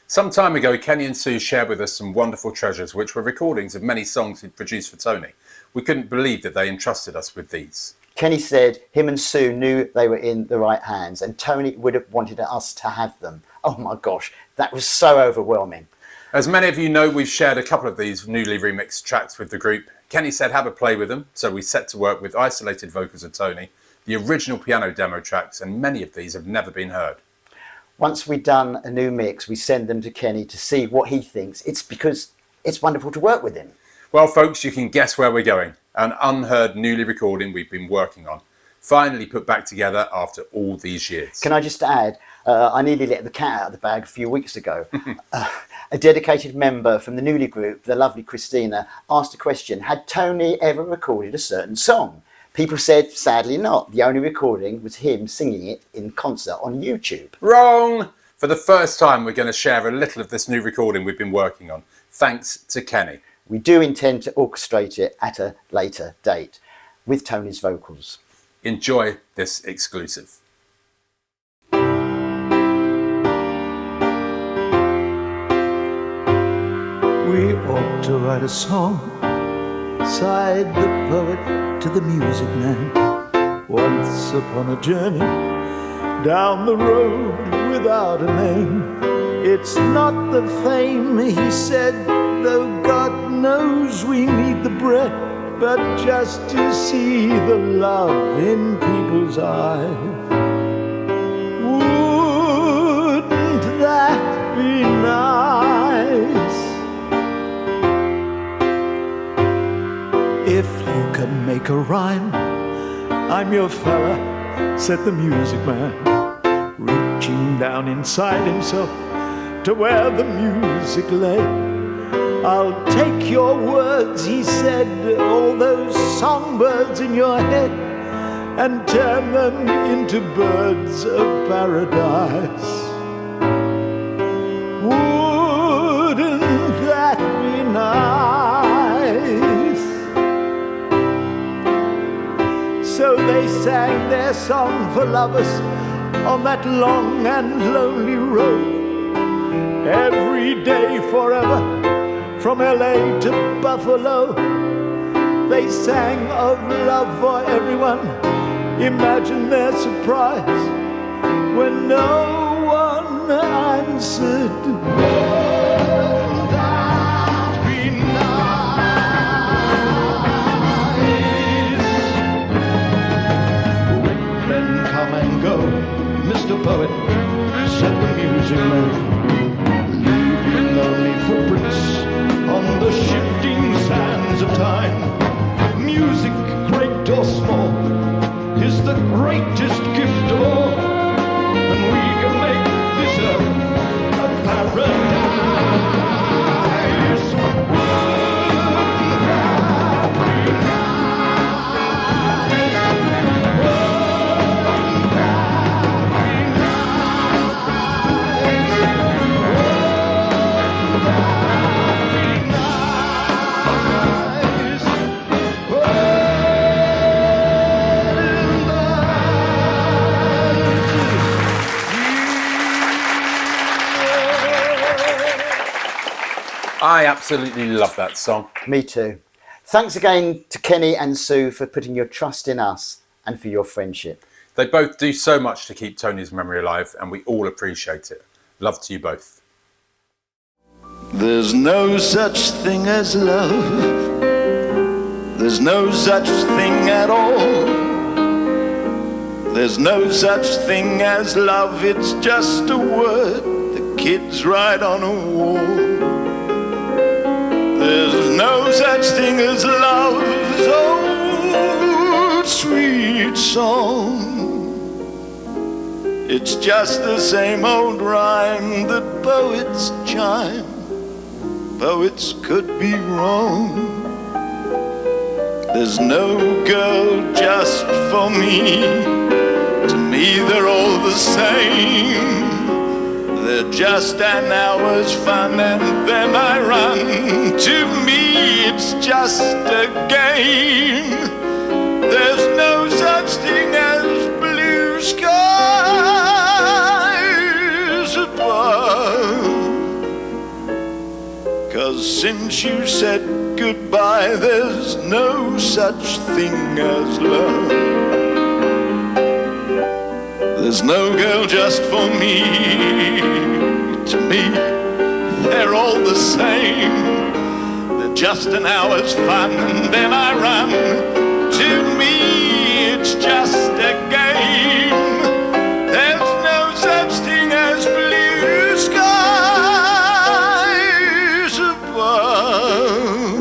Some time ago, Kenny and Sue shared with us some wonderful treasures, which were recordings of many songs he'd produced for Tony. We couldn't believe that they entrusted us with these. Kenny said him and Sue knew they were in the right hands, and Tony would have wanted us to have them. Oh my gosh, that was so overwhelming. As many of you know, we've shared a couple of these newly remixed tracks with the group. Kenny said have a play with them, so we set to work with isolated vocals of Tony, the original piano demo tracks, and many of these have never been heard. Once we'd done a new mix, we send them to Kenny to see what he thinks. It's because it's wonderful to work with him. Well, folks, you can guess where we're going. An unheard newly recording we've been working on. Finally put back together after all these years. Can I just add, I nearly let the cat out of the bag a few weeks ago. A dedicated member from the Newly group, the lovely Christina, asked a question: had Tony ever recorded a certain song? People said, sadly not. The only recording was him singing it in concert on YouTube. Wrong! For the first time, we're going to share a little of this new recording we've been working on, thanks to Kenny. We do intend to orchestrate it at a later date with Tony's vocals. Enjoy this exclusive. We ought to write a song, sighed the poet to the music man. Once upon a journey down the road without a name. It's not the fame, he said, though God knows we need the bread, but just to see the love in people's eyes. Wouldn't that be nice? If you can make a rhyme, I'm your fella, said the music man, reaching down inside himself to where the music lay. I'll take your words, he said, all those songbirds in your head, and turn them into birds of paradise. Wouldn't that be nice? So they sang their song for lovers on that long and lonely road. Every day forever, from LA to Buffalo, they sang of love for everyone. Imagine their surprise when no one answered. Wouldn't that be nice? Women come and go, Mr. Poet, said the music man, leaving only footprints on the shifting sands of time. Music, great or small, is the greatest gift of all, and we can make this earth a paradise. Wouldn't that be nice? I absolutely love that song. Me too. Thanks again to Kenny and Sue for putting your trust in us and for your friendship. They both do so much to keep Tony's memory alive, and we all appreciate it. Love to you both. There's no such thing as love. There's no such thing at all. There's no such thing as love. It's just a word the kids write on a wall. There's no such thing as love's old sweet song. It's just the same old rhyme that poets chime. Poets could be wrong. There's no girl just for me. To me they're all the same. They're just an hour's fun and then I run. To me it's just a game. There's no such thing as blue skies above. 'Cause since you said goodbye, there's no such thing as love. There's no girl just for me. To me, they're all the same. They're just an hour's fun and then I run. To me, it's just a game. There's no such thing as blue skies above.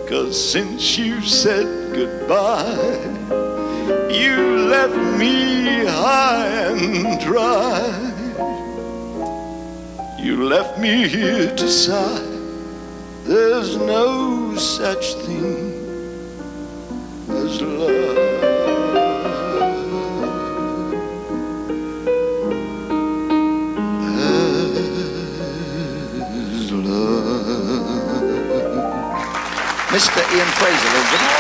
'Cause since you said goodbye, you left me high and dry. You left me here to sigh. There's no such thing as love. As love. Mr. Ian Fraser, ladies and gentlemen.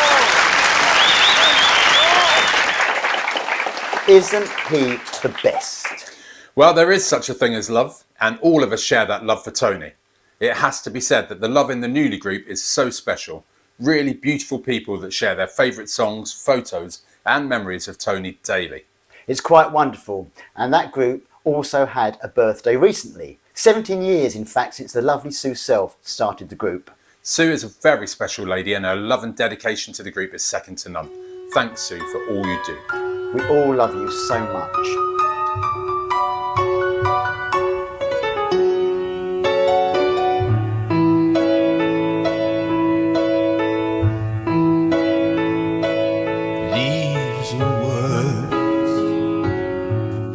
Isn't he the best? Well, there is such a thing as love, and all of us share that love for Tony. It has to be said that the love in the Newley group is so special. Really beautiful people that share their favourite songs, photos and memories of Tony daily. It's quite wonderful, and that group also had a birthday recently. 17 years, in fact, since the lovely Sue Self started the group. Sue is a very special lady, and her love and dedication to the group is second to none. Thanks, Sue, for all you do. We all love you so much. These are words,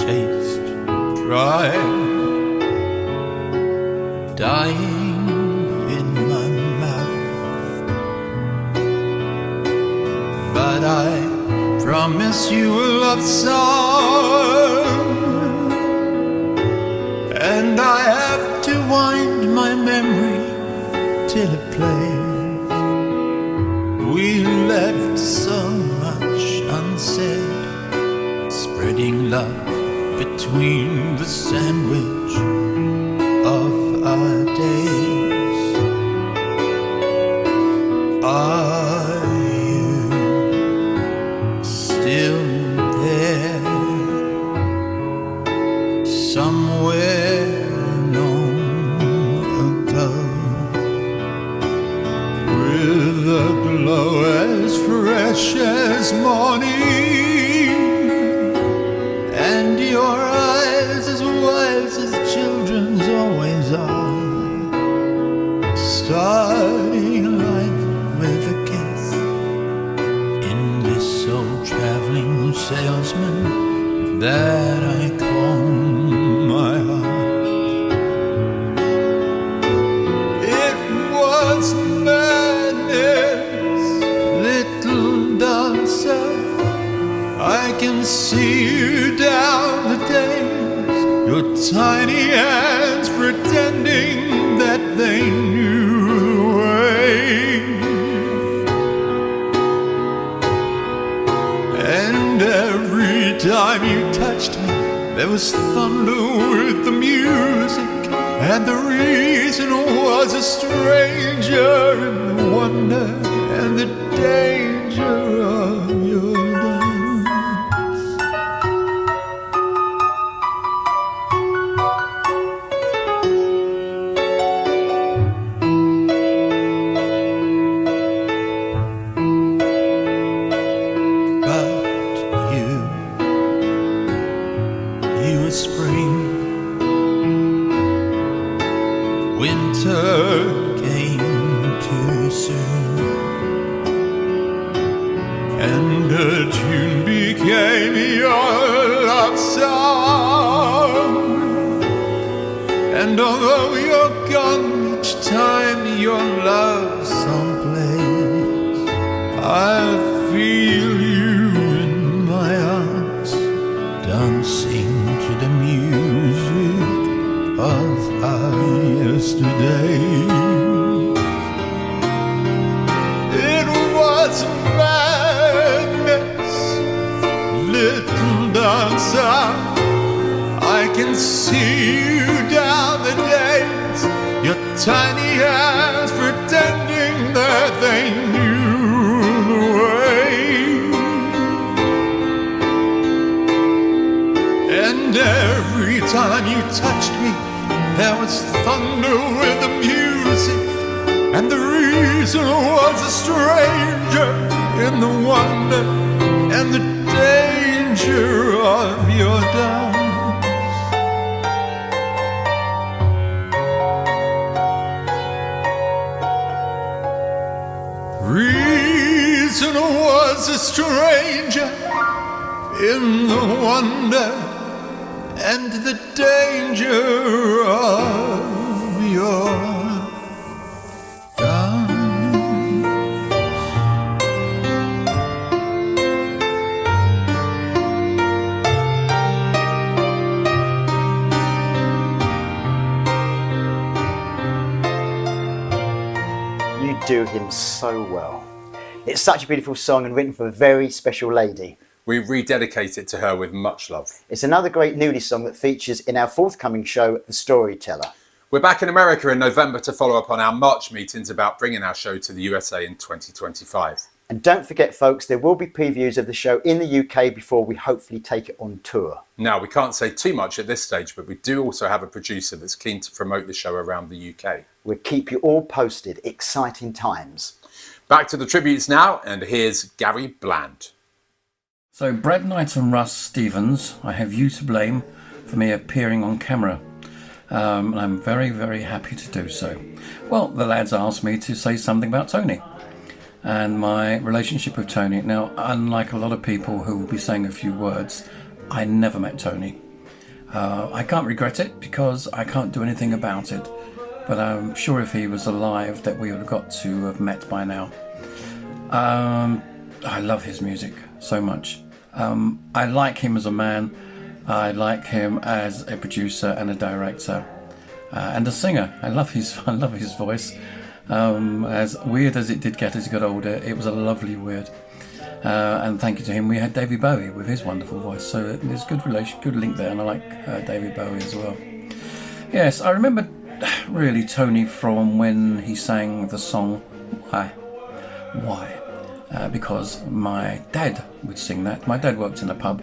taste dry, dying in my mouth. But I promise you a love song, and I have to wind my memory till it plays. We left so much unsaid, spreading love between the sandwich of our days. Are you still there? Somewhere long ago, with a glow as fresh as morning, and your eyes as wise as children's always are, starting life with a kiss in this old traveling salesman that I call my heart. It was madness, little dancer. I can see you down the days, your tiny hands pretending that they knew the way. And every time you touched me, there was thunder with the music, and the reason was a stranger in the wonder and the danger of your dance. But you were spring. Winter came too soon, and a tune became your love song. And although you're gone each time your love song plays, I feel you in my arms, dancing to the music of our yesterday. It was madness, little dancer. I can see you down the days, your tiny hands pretending that they knew the way. And every time you touched me, there was thunder with the music, and the reason was a stranger in the wonder and the danger of your dance. Reason was a stranger in the wonder and the danger of your dance. You do him so well. It's such a beautiful song and written for a very special lady. We rededicate it to her with much love. It's another great newly song that features in our forthcoming show, The Storyteller. We're back in America in November to follow up on our March meetings about bringing our show to the USA in 2025. And don't forget, folks, there will be previews of the show in the UK before we hopefully take it on tour. Now, we can't say too much at this stage, but we do also have a producer that's keen to promote the show around the UK. We'll keep you all posted. Exciting times. Back to the tributes now, and here's Gary Bland. So, Brad Knight and Russ Stevens, I have you to blame for me appearing on camera. And I'm very, very happy to do so. Well, the lads asked me to say something about Tony and my relationship with Tony. Now, unlike a lot of people who will be saying a few words, I never met Tony. I can't regret it because I can't do anything about it. But I'm sure if he was alive that we would have got to have met by now. I love his music so much. I like him as a man. I like him as a producer and a director and a singer. I love his voice. As weird as it did get as he got older, it was a lovely weird. And thank you to him. We had David Bowie with his wonderful voice. So there's good link there, and I like David Bowie as well. Yes, I remember really Tony from when he sang the song Why? Because my dad would sing that. My dad worked in a pub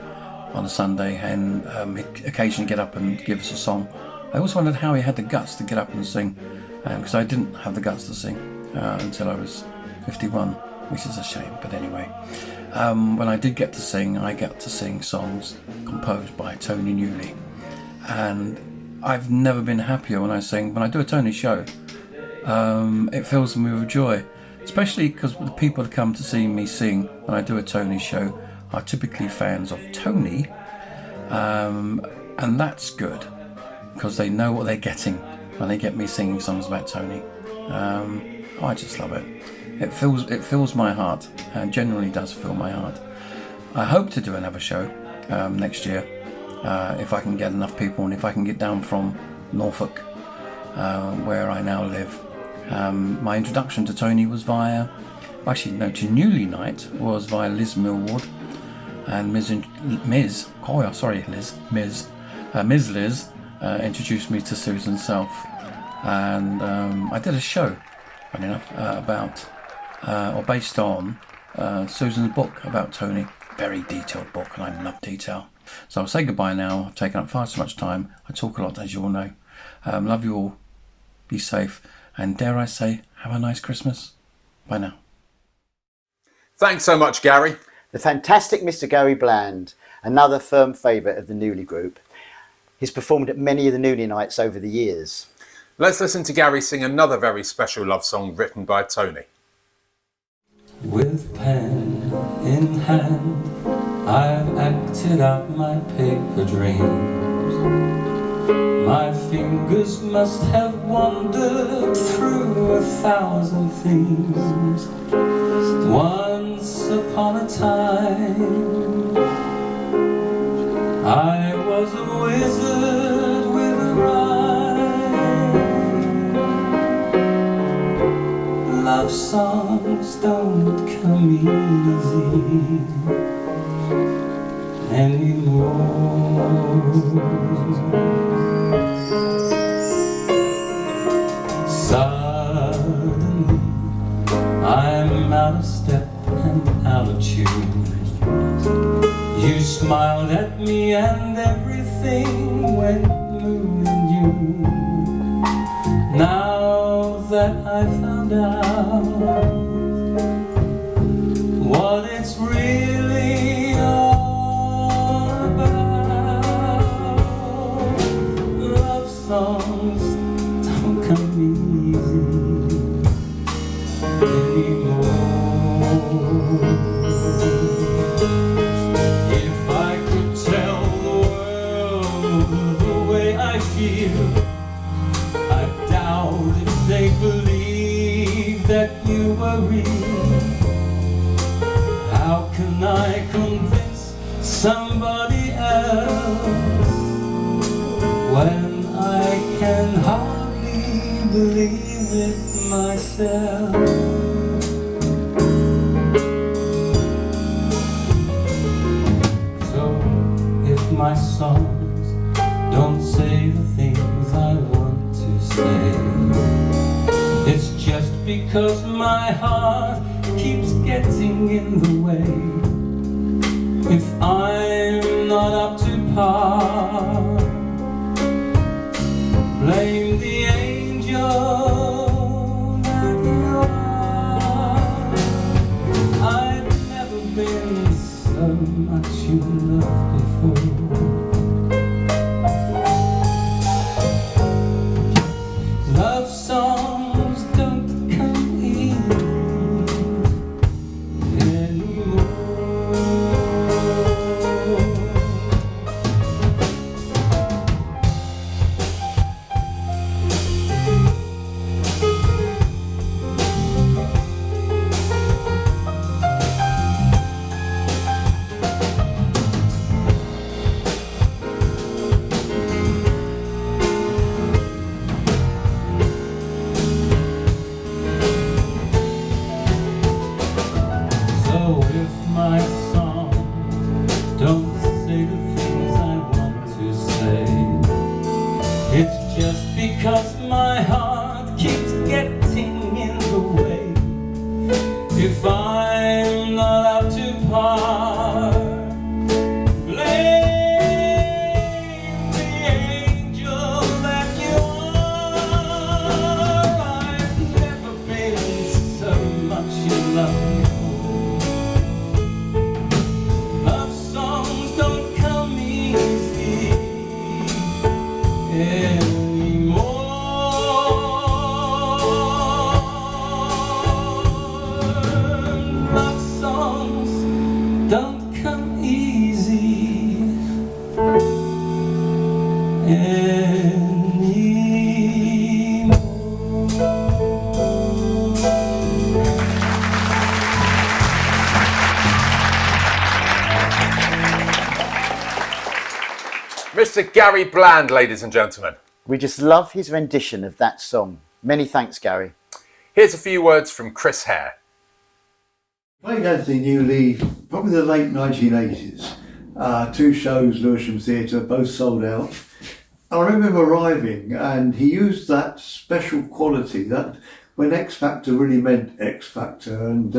on a Sunday, and he'd occasionally get up and give us a song. I always wondered how he had the guts to get up and sing, because I didn't have the guts to sing until I was 51, which is a shame, but anyway. When I did get to sing, I got to sing songs composed by Tony Newley, and I've never been happier when I sing. When I do a Tony show, it fills me with joy, especially because the people that come to see me sing when I do a Tony show are typically fans of Tony, and that's good because they know what they're getting when they get me singing songs about Tony. I just love it. It fills my heart, and generally does fill my heart. I hope to do another show next year. If I can get enough people, and if I can get down from Norfolk, where I now live. My introduction to Tony was to Newley Night was via Liz Millward and Ms. Liz introduced me to Susan Self. And I did a show, funny enough, based on Susan's book about Tony. Very detailed book, and I love detail. So I'll say goodbye now. I've taken up far too much time. I talk a lot, as you all know. Love you all. Be safe. And dare I say, have a nice Christmas. Bye now. Thanks so much, Gary. The fantastic Mr. Gary Bland, another firm favourite of the Newley Group. He's performed at many of the Newley nights over the years. Let's listen to Gary sing another very special love song written by Tony. With pen in hand, I've acted out my paper dreams. My fingers must have wandered through 1,000 themes. Once upon a time, I was a wizard with a rhyme. Love songs don't come easy anymore. Suddenly, I'm out of step and out of tune. You smiled at me and everything went moon and you. Now that I found out what it's really all about, love songs don't come easy anymore. If I could tell the world the way I feel, I doubt if they believe that you were real. How can I convince somebody else when I can hardly believe it myself? So if my songs don't say the things I want to say, it's just because my heart keeps getting in the way. If I'm not up to par, blame the angel that you are. I've never been so much in love before. Love songs don't come easy anymore. So if my songs don't say the things I want to say, it's just because my heart keeps getting in the way. If I'm not up to par, blame the angel that you are. I've never been so much in love before. Love songs don't come easy anymore. Love songs don't come easy Mr. Gary Bland, ladies and gentlemen. We just love his rendition of that song. Many thanks, Gary. Here's a few words from Chris Hare. Played Anthony Newley probably the late 1980s. 2 shows, Lewisham Theatre, both sold out. I remember him arriving, and he used that special quality that when X Factor really meant X Factor, and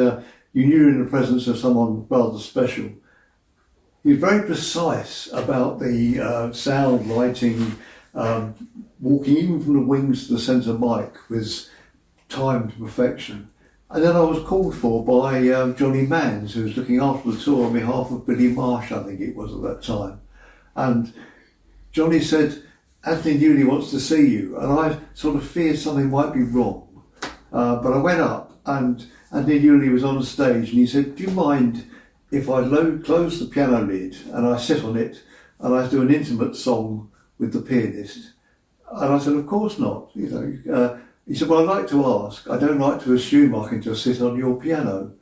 you knew you're in the presence of someone rather special. He was very precise about the sound, lighting, walking even from the wings to the centre mic was timed to perfection. And then I was called for by Johnny Manns, who was looking after the tour on behalf of Billy Marsh, I think it was at that time. And Johnny said, Anthony Newley wants to see you. And I sort of feared something might be wrong. But I went up and Anthony Newley was on stage and he said, do you mind if I close the piano lid and I sit on it and I do an intimate song with the pianist? And I said, of course not. You know, he said, well, I'd like to ask. I don't like to assume I can just sit on your piano.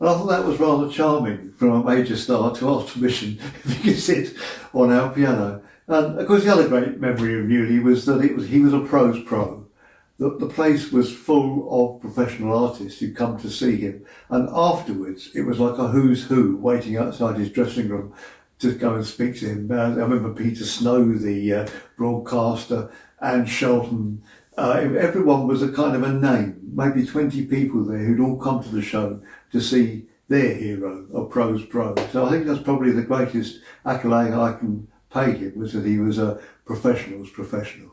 And I thought that was rather charming from a major star to ask permission if he could sit on our piano. And of course, the other great memory of Newley was that he was a prose pro. The place was full of professional artists who'd come to see him. And afterwards, it was like a who's who waiting outside his dressing room to go and speak to him. I remember Peter Snow, the broadcaster, Anne Shelton. Everyone was a kind of a name, maybe 20 people there who'd all come to the show to see their hero, a prose pro. So I think that's probably the greatest accolade I can pay him, was that he was a professional's professional.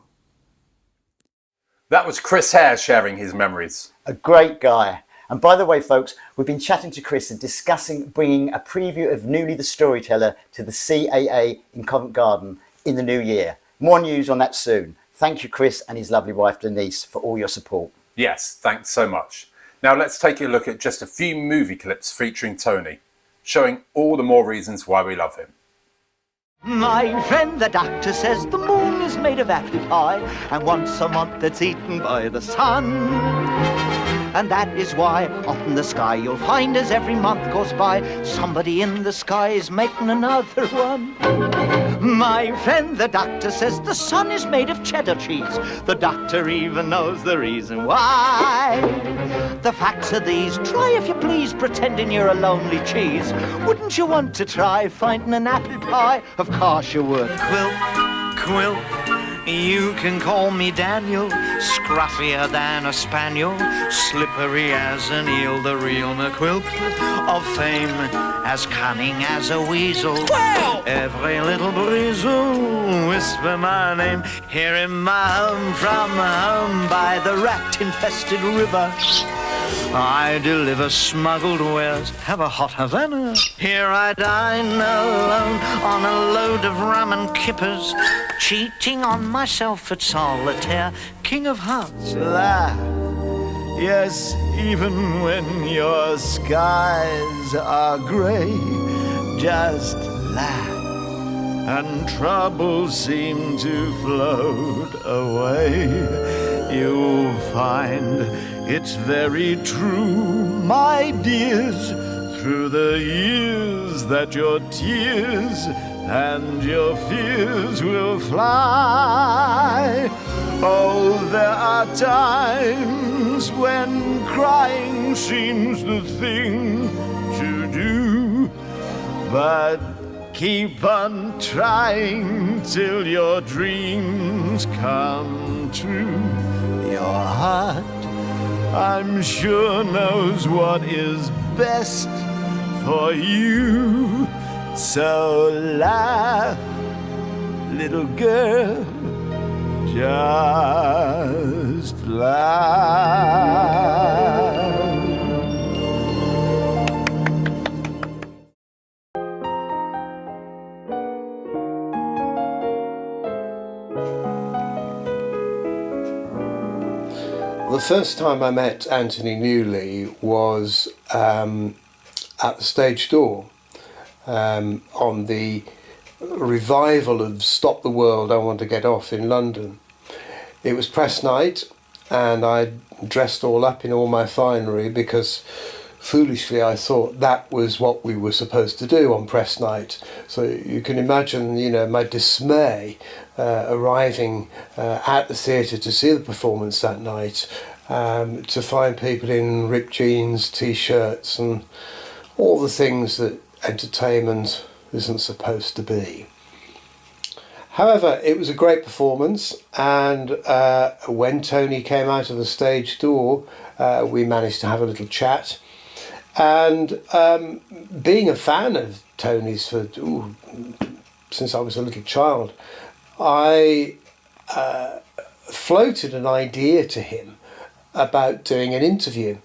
That was Chris Hare sharing his memories. A great guy. And by the way, folks, we've been chatting to Chris and discussing bringing a preview of Newley the Storyteller to the CAA in Covent Garden in the new year. More news on that soon. Thank you, Chris, and his lovely wife, Denise, for all your support. Yes, thanks so much. Now let's take a look at just a few movie clips featuring Tony, showing all the more reasons why we love him. My friend the doctor says the moon is made of apple pie, and once a month it's eaten by the sun. And that is why up in the sky you'll find as every month goes by, somebody in the sky is making another one. My friend the doctor says the sun is made of cheddar cheese. The doctor even knows the reason why. The facts are these, try if you please pretending you're a lonely cheese. Wouldn't you want to try finding an apple pie? Of course you would. Quilp, you can call me Daniel, scruffier than a spaniel, slippery as an eel, the real McQuilp of fame, as cunning as a weasel. Well! Every little breeze will whisper my name, here in my home from home by the rat-infested river. I deliver smuggled wares, have a hot Havana. Here I dine alone on a load of rum and kippers, cheating on myself at solitaire, king of hearts. Laugh, yes, even when your skies are grey, just laugh, and troubles seem to float away. You'll find it's very true, my dears, through the years that your tears and your fears will fly. Oh, there are times when crying seems the thing to do, but keep on trying till your dreams come true. Your heart, I'm sure, knows what is best for you. So laugh, little girl, just laugh. The first time I met Anthony Newley was at the Stage Door on the revival of Stop the World, I Want to Get Off in London. It was press night and I dressed all up in all my finery because foolishly I thought that was what we were supposed to do on press night. So you can imagine, you know, my dismay arriving at the theatre to see the performance that night, to find people in ripped jeans, t-shirts and all the things that entertainment isn't supposed to be. However, it was a great performance, and when Tony came out of the stage door, we managed to have a little chat. And being a fan of Tony's since I was a little child, I floated an idea to him about doing an interview.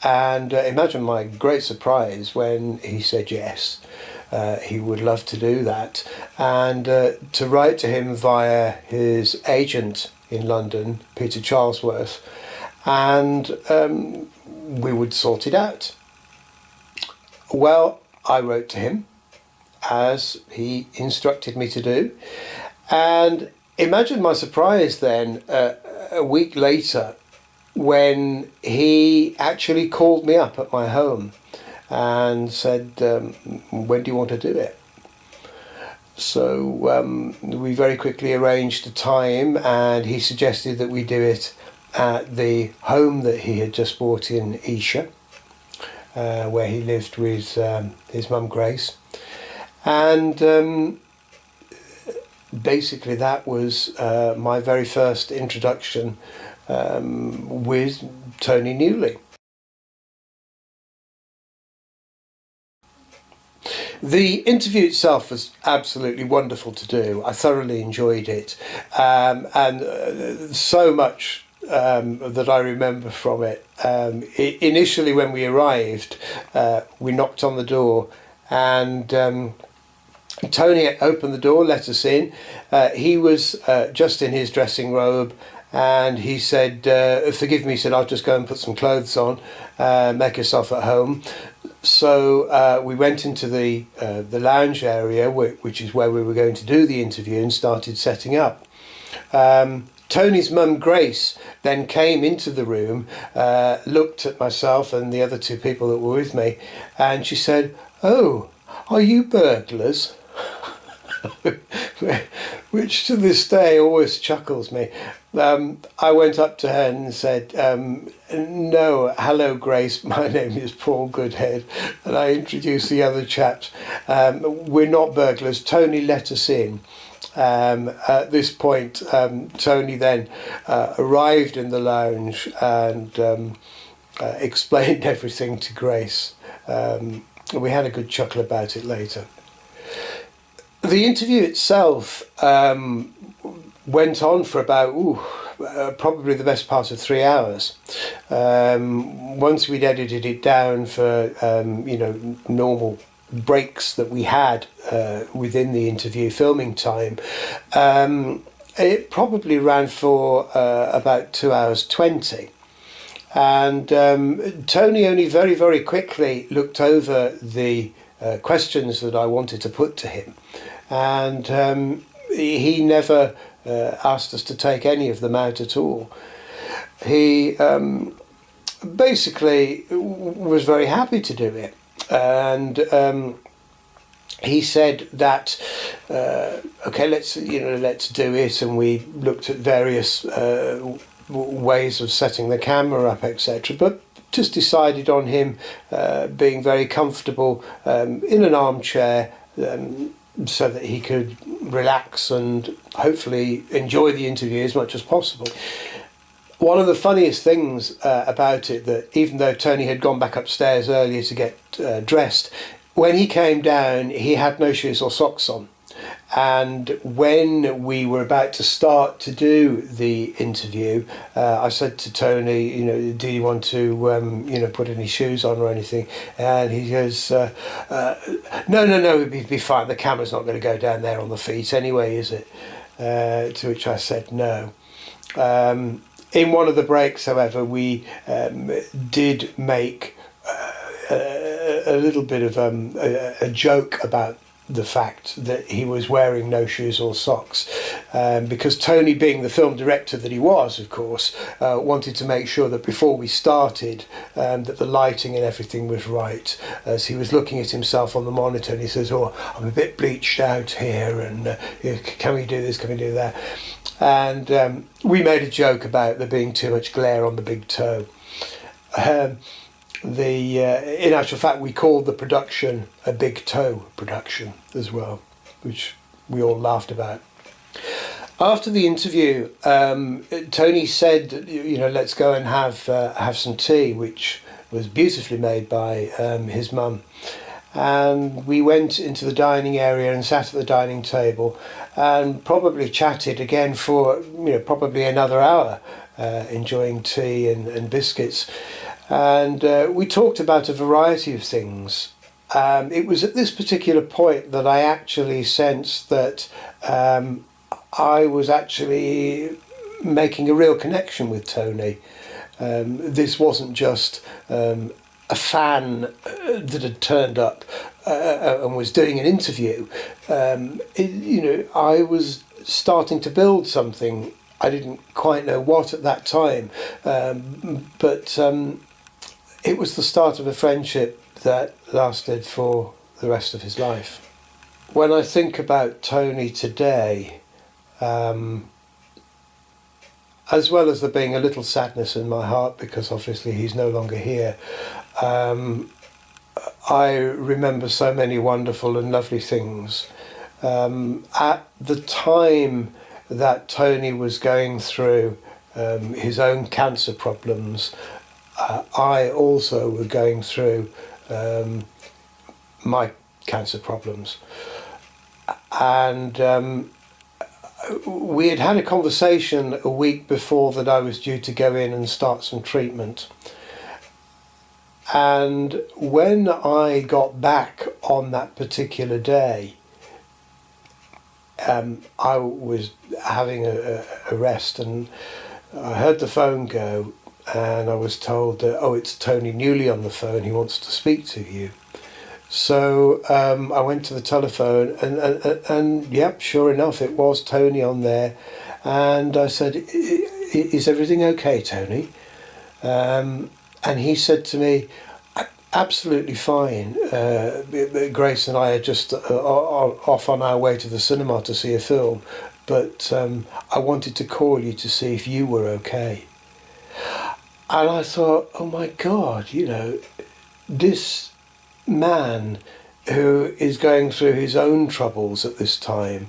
And imagine my great surprise when he said yes. He would love to do that, and to write to him via his agent in London, Peter Charlesworth, and we would sort it out. Well, I wrote to him as he instructed me to do, and imagine my surprise then a week later when he actually called me up at my home and said, when do you want to do it? So we very quickly arranged a time, and he suggested that we do it at the home that he had just bought in Esher, where he lived with his mum Grace. And basically that was my very first introduction with Tony Newley. The interview itself was absolutely wonderful to do. I thoroughly enjoyed it, and so much that I remember from it. Initially, when we arrived, we knocked on the door, and Tony opened the door, let us in. He was just in his dressing robe, and he said, forgive me, he said, I'll just go and put some clothes on, make yourself at home. So we went into the lounge area, which is where we were going to do the interview, and started setting up. Tony's mum Grace then came into the room, looked at myself and the other two people that were with me, and she said, "Oh, are you burglars?" Which to this day always chuckles me. I went up to her and said, no, hello Grace, my name is Paul Goodhead, and I introduced the other chaps. We're not burglars, Tony let us in. At this point, Tony then arrived in the lounge and explained everything to Grace. We had a good chuckle about it later. The interview itself went on for about probably the best part of 3 hours. Once we'd edited it down for normal breaks that we had within the interview filming time, it probably ran for about 2 hours 20. And Tony only very, very quickly looked over the questions that I wanted to put to him, and he never asked us to take any of them out at all. He basically was very happy to do it, and he said that okay, let's do it, and we looked at various ways of setting the camera up, etc., but just decided on him being very comfortable in an armchair, so that he could relax and hopefully enjoy the interview as much as possible. One of the funniest things about it, that even though Tony had gone back upstairs earlier to get dressed, when he came down he had no shoes or socks on. And when we were about to start to do the interview, I said to Tony, do you want to, put any shoes on or anything? And he goes, no, it'd be fine. The camera's not going to go down there on the feet anyway, is it? To which I said no. In one of the breaks, however, we did make a little bit of a joke about the fact that he was wearing no shoes or socks, because Tony, being the film director that he was, of course, wanted to make sure that before we started that the lighting and everything was right. As he was looking at himself on the monitor, and he says, "Oh, I'm a bit bleached out here, and can we do this, can we do that?" And we made a joke about there being too much glare on the big toe. In actual fact, we called the production a Big Toe production as well, which we all laughed about. After the interview, Tony said, you know, let's go and have some tea, which was beautifully made by his mum. And we went into the dining area and sat at the dining table and probably chatted again for, you know, probably another hour, enjoying tea and biscuits. And we talked about a variety of things. It was at this particular point that I actually sensed that I was actually making a real connection with Tony. This wasn't just a fan that had turned up and was doing an interview. You know, I was starting to build something. I didn't quite know what at that time, but it was the start of a friendship that lasted for the rest of his life. When I think about Tony today, as well as there being a little sadness in my heart because obviously he's no longer here, I remember so many wonderful and lovely things. At the time that Tony was going through his own cancer problems, I also was going through my cancer problems. And we had had a conversation a week before that I was due to go in and start some treatment. And when I got back on that particular day, I was having a rest and I heard the phone go and I was told that, oh, it's Tony Newley on the phone, he wants to speak to you. So I went to the telephone and yep, sure enough, it was Tony on there. And I said, is everything okay, Tony? And he said to me, absolutely fine. Grace and I are just off on our way to the cinema to see a film, but I wanted to call you to see if you were okay. And I thought, oh my God, you know, this man who is going through his own troubles at this time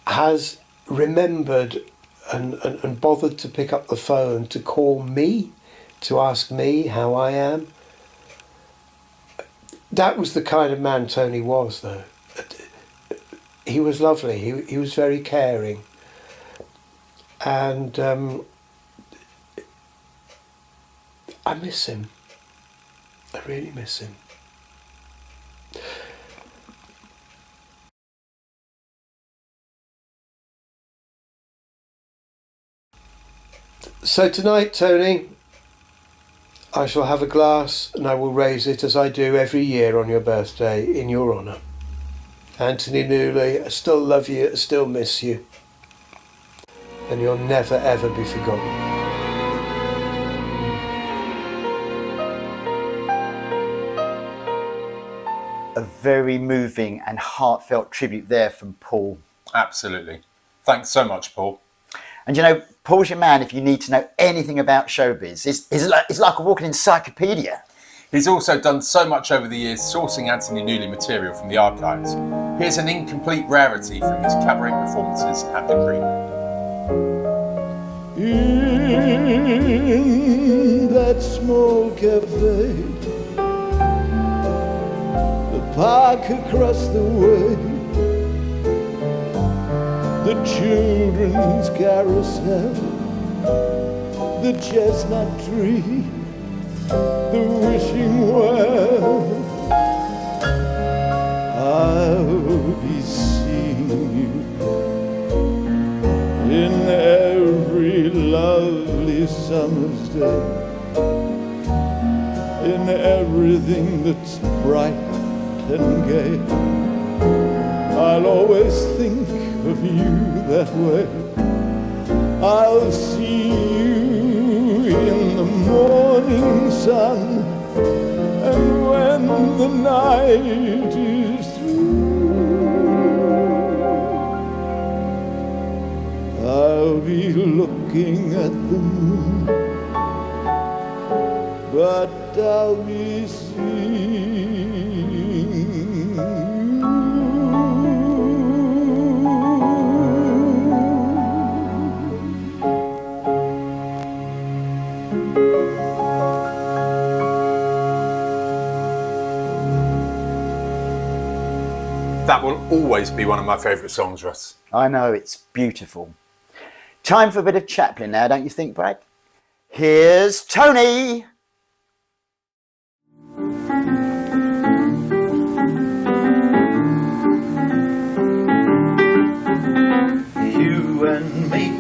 has remembered and bothered to pick up the phone to call me, to ask me how I am. That was the kind of man Tony was, though. He was lovely, he was very caring. And I miss him. I really miss him. So tonight, Tony, I shall have a glass and I will raise it as I do every year on your birthday in your honour. Anthony Newley, I still love you, I still miss you. And you'll never ever be forgotten. A very moving and heartfelt tribute there from Paul. Absolutely. Thanks so much, Paul. And you know, Paul's your man if you need to know anything about showbiz. It's like a walking encyclopedia. He's also done so much over the years sourcing Anthony Newley material from the archives. Here's an incomplete rarity from his cabaret performances at the Green In that small cafe, the park across the way, the children's carousel, the chestnut tree, the wishing well, I'll be seeing you in every lovely summer's day, in everything that's bright and gay. I'll always think of you that way. I'll see you in the morning sun, and when the night is through, I'll be looking at the moon, but I'll be seeing you. always be one of my favourite songs, Russ. I know, it's beautiful. Time for a bit of Chaplin now, don't you think, Brad? Here's Tony! You and me,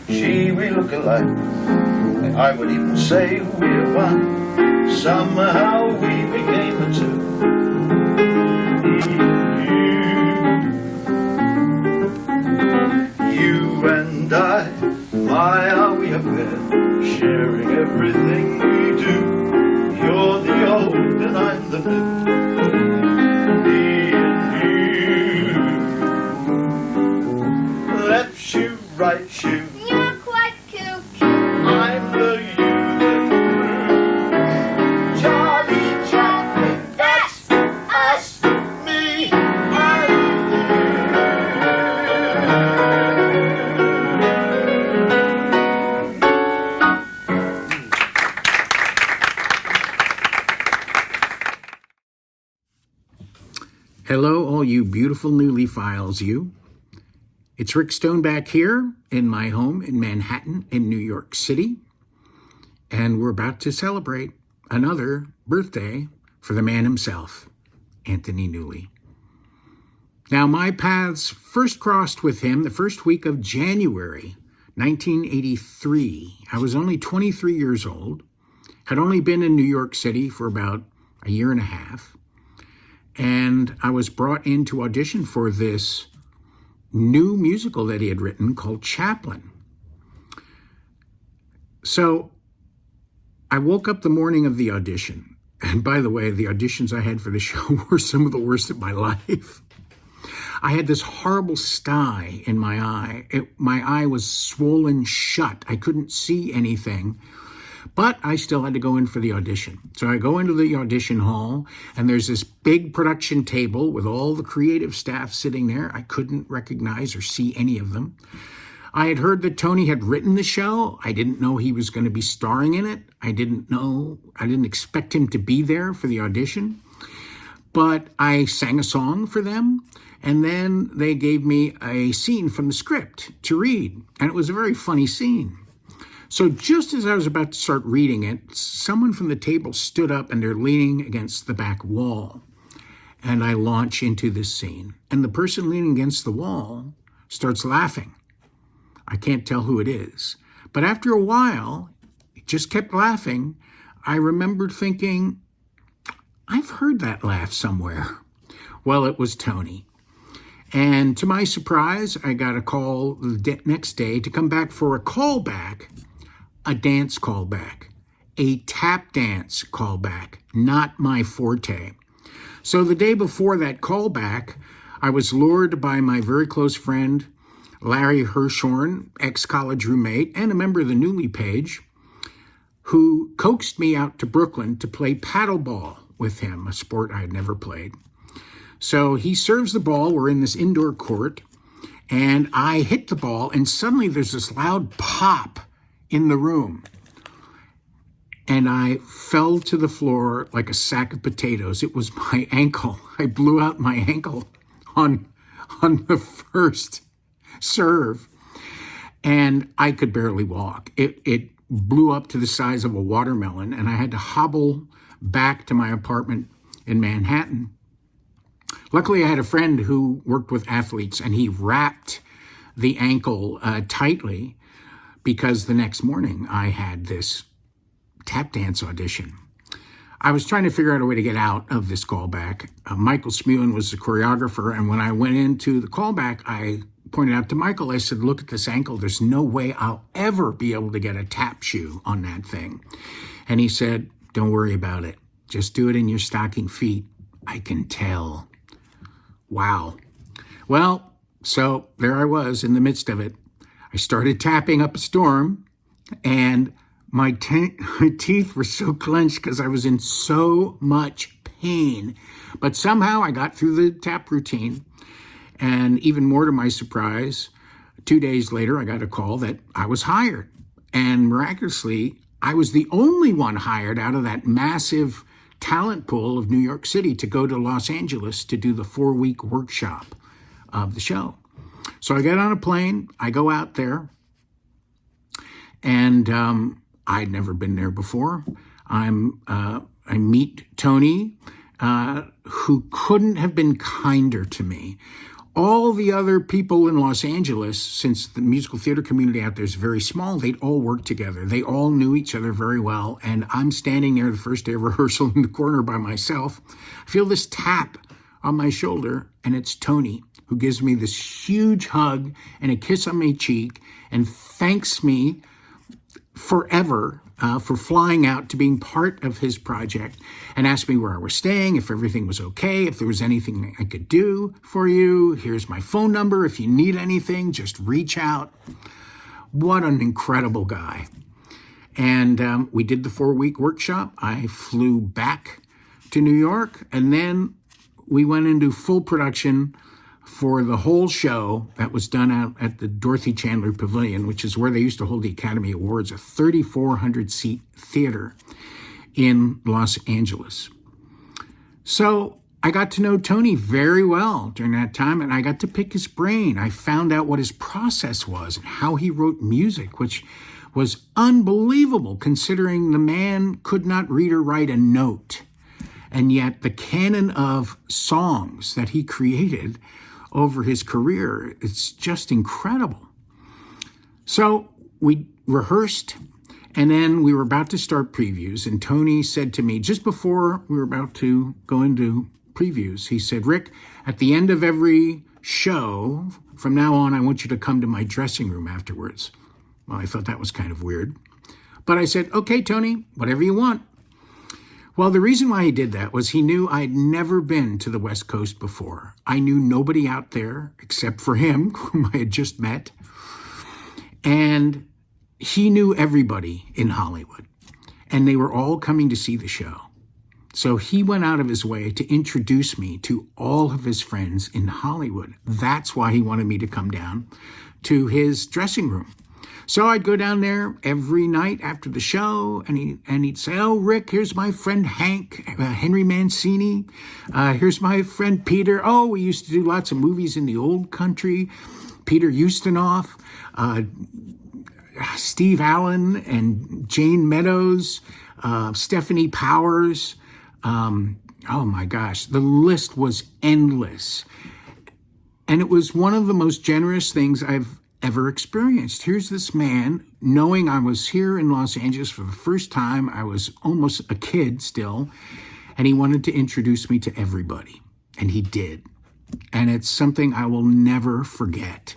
gee, we look alike. I would even say we're one. Somehow we became the two. You and I, my, are we a pair, sharing everything we do. You're the old and I'm the new. Me and you. Left shoe, right shoe. You're quite cute. I'm the you, the Charlie Chaplin. That's us, me Hello, all you beautiful newly files, you. It's Rick Stoneback here in my home in Manhattan in New York City. And we're about to celebrate another birthday for the man himself, Anthony Newley. Now, my paths first crossed with him the first week of January 1983. I was only 23 years old, had only been in New York City for about a year and a half, and I was brought in to audition for this new musical that he had written called Chaplin. So I woke up the morning of the audition, and by the way, the auditions I had for the show were some of the worst of my life. I had this horrible sty in my eye. My eye was swollen shut. I couldn't see anything. But I still had to go in for the audition. So I go into the audition hall, and there's this big production table with all the creative staff sitting there. I couldn't recognize or see any of them. I had heard that Tony had written the show. I didn't know he was going to be starring in it. I didn't expect him to be there for the audition. But I sang a song for them, and then they gave me a scene from the script to read. And it was a very funny scene. So just as I was about to start reading it, someone from the table stood up and they're leaning against the back wall. And I launch into this scene. And the person leaning against the wall starts laughing. I can't tell who it is. But after a while, it just kept laughing. I remembered thinking, I've heard that laugh somewhere. Well, it was Tony. And to my surprise, I got a call the next day to come back for a callback. A dance callback, a tap dance callback, not my forte. So the day before that callback, I was lured by my very close friend, Larry Hirshhorn, ex-college roommate, and a member of the Newley page, who coaxed me out to Brooklyn to play paddleball with him, a sport I had never played. So he serves the ball, we're in this indoor court, and I hit the ball, and suddenly there's this loud pop in the room. And I fell to the floor like a sack of potatoes. It was my ankle. I blew out my ankle on the first serve. And I could barely walk. It blew up to the size of a watermelon, and I had to hobble back to my apartment in Manhattan. Luckily, I had a friend who worked with athletes, and he wrapped the ankle tightly, because the next morning I had this tap dance audition. I was trying to figure out a way to get out of this callback. Michael Smulin was the choreographer, and when I went into the callback, I pointed out to Michael, I said, look at this ankle. There's no way I'll ever be able to get a tap shoe on that thing. And he said, don't worry about it. Just do it in your stocking feet. I can tell. Wow. Well, so there I was in the midst of it. I started tapping up a storm, and my teeth were so clenched because I was in so much pain. But somehow I got through the tap routine, and even more to my surprise, 2 days later, I got a call that I was hired. And miraculously, I was the only one hired out of that massive talent pool of New York City to go to Los Angeles to do the 4-week workshop of the show. So I get on a plane, I go out there, and I'd never been there before. I meet Tony, who couldn't have been kinder to me. All the other people in Los Angeles, since the musical theater community out there is very small, they'd all worked together. They all knew each other very well. And I'm standing there the first day of rehearsal in the corner by myself. I feel this tap on my shoulder, and it's Tony, who gives me this huge hug and a kiss on my cheek and thanks me forever for flying out to being part of his project, and asked me where I was staying, if everything was okay, if there was anything I could do for you. Here's my phone number. If you need anything, just reach out. What an incredible guy. And we did the 4-week workshop. I flew back to New York, and then we went into full production for the whole show that was done out at the Dorothy Chandler Pavilion, which is where they used to hold the Academy Awards, a 3,400-seat theater in Los Angeles. So I got to know Tony very well during that time, and I got to pick his brain. I found out what his process was and how he wrote music, which was unbelievable considering the man could not read or write a note. And yet the canon of songs that he created over his career, it's just incredible. So we rehearsed, and then we were about to start previews, and Tony said to me, just before we were about to go into previews, he said, Rick, at the end of every show, from now on, I want you to come to my dressing room afterwards. Well, I thought that was kind of weird. But I said, okay, Tony, whatever you want. Well, the reason why he did that was he knew I'd never been to the West Coast before. I knew nobody out there except for him, whom I had just met. And he knew everybody in Hollywood. And they were all coming to see the show. So he went out of his way to introduce me to all of his friends in Hollywood. That's why he wanted me to come down to his dressing room. So I'd go down there every night after the show, and he'd say, oh, Rick, here's my friend Hank, Henry Mancini. Here's my friend Peter. Oh, we used to do lots of movies in the old country. Peter Ustinov, Steve Allen and Jane Meadows, Stephanie Powers. Oh my gosh, the list was endless. And it was one of the most generous things I've ever experienced. Here's this man, knowing I was here in Los Angeles for the first time. I was almost a kid still, and he wanted to introduce me to everybody, and he did. And it's something I will never forget.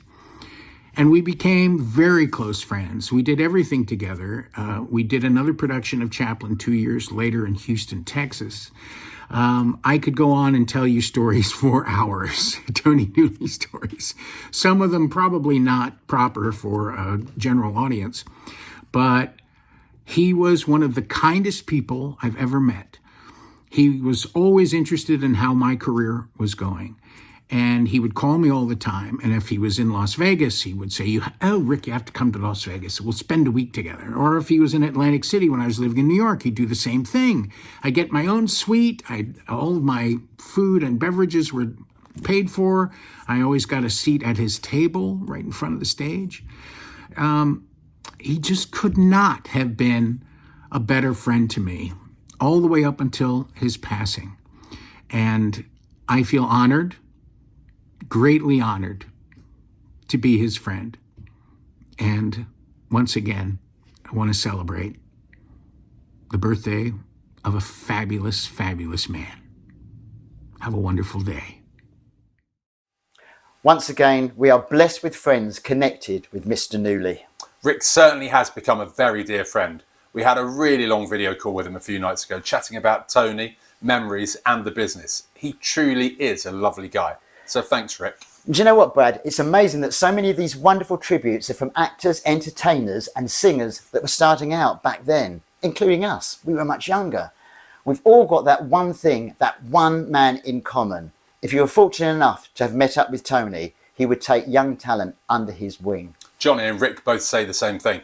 And we became very close friends. We did everything together. We did another production of Chaplin 2 years later in Houston, Texas. I could go on and tell you stories for hours, Tony Newley stories. Some of them probably not proper for a general audience, but he was one of the kindest people I've ever met. He was always interested in how my career was going. And he would call me all the time. And if he was in Las Vegas, he would say, oh, Rick, you have to come to Las Vegas. We'll spend a week together. Or if he was in Atlantic City when I was living in New York, he'd do the same thing. I get my own suite. All of my food and beverages were paid for. I always got a seat at his table right in front of the stage. He just could not have been a better friend to me all the way up until his passing. And I feel honored, greatly honored to be his friend. And once again, I want to celebrate the birthday of a fabulous, fabulous man. Have a wonderful day. Once again, we are blessed with friends connected with Mr. Newley. Rick certainly has become a very dear friend. We had a really long video call with him a few nights ago, chatting about Tony, memories, and the business. He truly is a lovely guy. So thanks, Rick. Do you know what, Brad? It's amazing that so many of these wonderful tributes are from actors, entertainers, and singers that were starting out back then, including us. We were much younger. We've all got that one thing, that one man in common. If you were fortunate enough to have met up with Tony, he would take young talent under his wing. Johnny and Rick both say the same thing.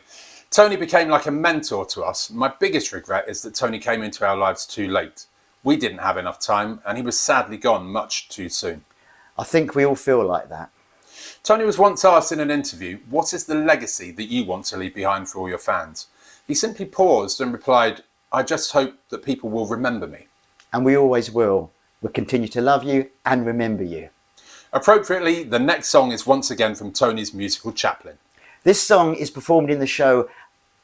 Tony became like a mentor to us. My biggest regret is that Tony came into our lives too late. We didn't have enough time, and he was sadly gone much too soon. I think we all feel like that. Tony was once asked in an interview, what is the legacy that you want to leave behind for all your fans? He simply paused and replied, I just hope that people will remember me. And we always will. We'll continue to love you and remember you. Appropriately, the next song is once again from Tony's musical Chaplin. This song is performed in the show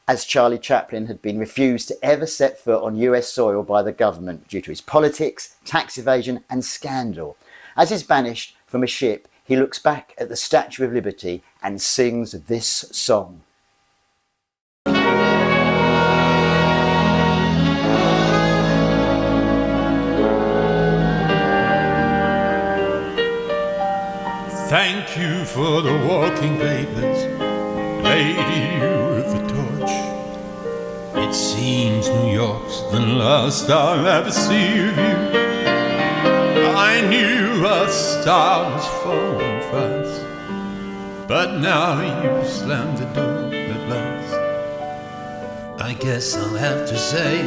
as Charlie Chaplin had been refused to ever set foot on US soil by the government due to his politics, tax evasion and scandal. As he's banished from a ship, he looks back at the Statue of Liberty and sings this song. Thank you for the walking papers, lady with the torch. It seems New York's the last I'll ever see of you. I knew a star was falling fast, but now you've slammed the door at last. I guess I'll have to say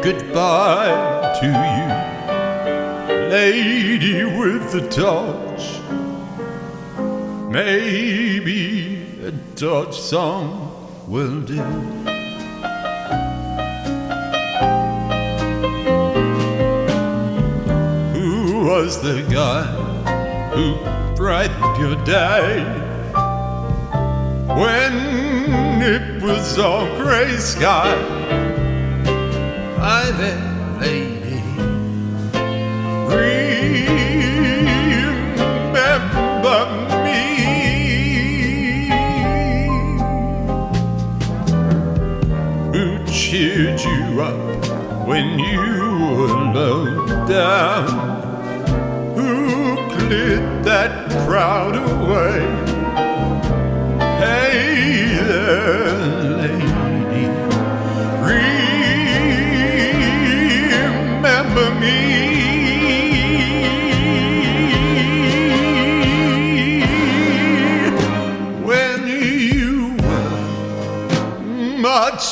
goodbye to you, lady with the torch. Maybe a Dodge song will do. Who was the guy who brightened your day when it was all grey sky? Hi there, lady, remember me. Cheered you up when you were low down? Who cleared that crowd away? Hey there, lady, remember me. When you were much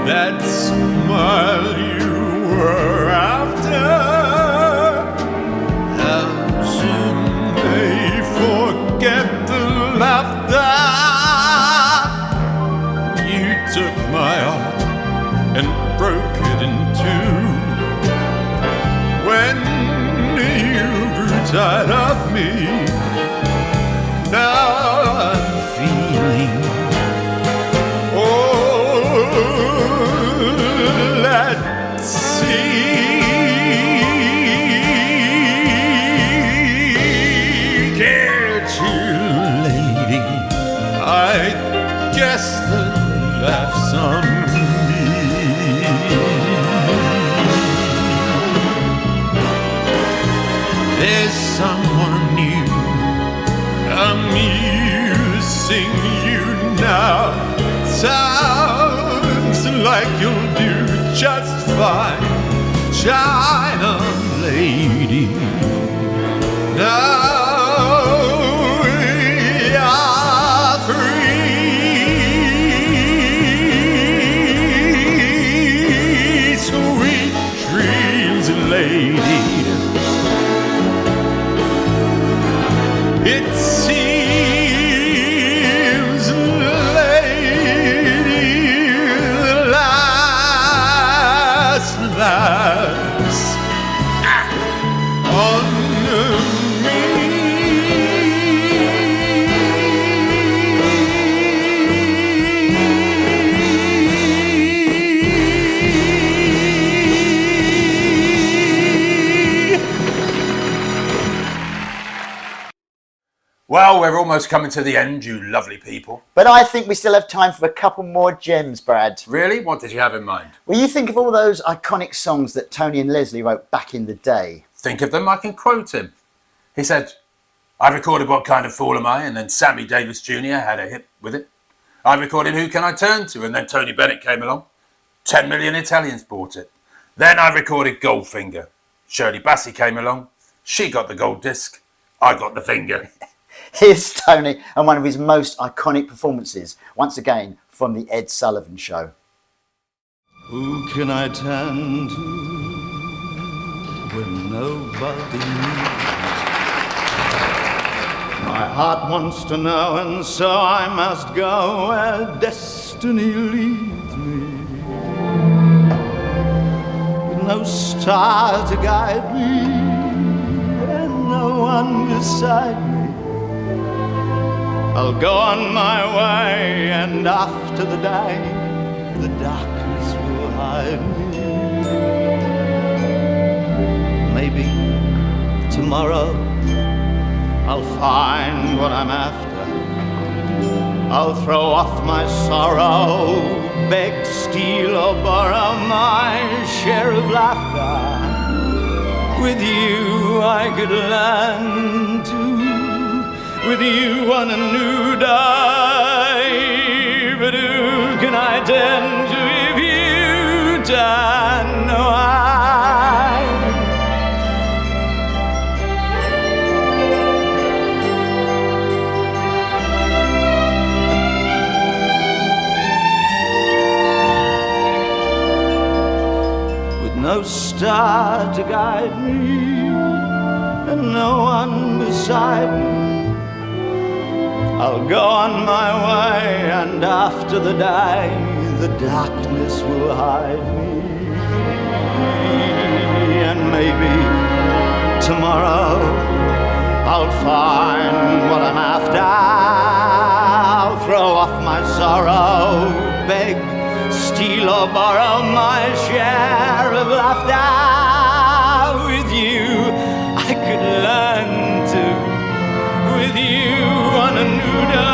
that smile you were after. How soon they forget the laughter. You took my heart and broke it in two when you grew tired of me. Now I'm feeling let's see. Can't you, lady? I guess the laugh's on me. There's someone new amusing you now. Sounds like you'll do just fine, China lady. Now we are free. Sweet dreams, lady. It seems, lady, the last laughs on me. Well, we're almost coming to the end, you lovely people. But I think we still have time for a couple more gems, Brad. Really? What did you have in mind? Well, you think of all those iconic songs that Tony and Leslie wrote back in the day. Think of them, I can quote him. He said, I recorded What Kind of Fool Am I? And then Sammy Davis Jr. had a hit with it. I recorded Who Can I Turn To? And then Tony Bennett came along. 10 million Italians bought it. Then I recorded Goldfinger. Shirley Bassey came along. She got the gold disc. I got the finger. Here's Tony and one of his most iconic performances, once again from The Ed Sullivan Show. Who can I turn to when nobody needs? My heart wants to know, and so I must go where destiny leads me. With no star to guide me, and no one beside me, I'll go on my way, and after the day, the darkness will hide me. Maybe tomorrow I'll find what I'm after. I'll throw off my sorrow, beg, steal, or borrow my share of laughter. With you I could learn to, with you on a new day. But who can I turn to if you turn away? No star to guide me, and no one beside me, I'll go on my way, and after the day, the darkness will hide me. And maybe tomorrow I'll find what I'm after. I'll throw off my sorrow, beg, steal or borrow my share of laughter. With you I could learn to, with you on a new day.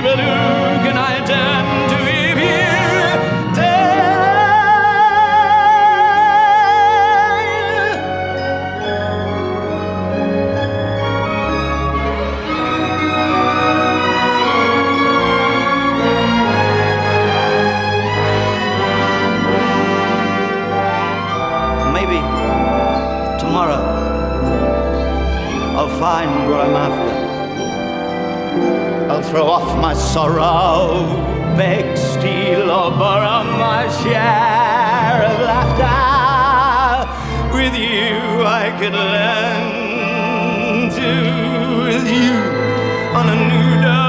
But who can I turn to if you find what I'm after? I'll throw off my sorrow, beg, steal, or borrow my share of laughter. With you I could learn to, with you on a new day.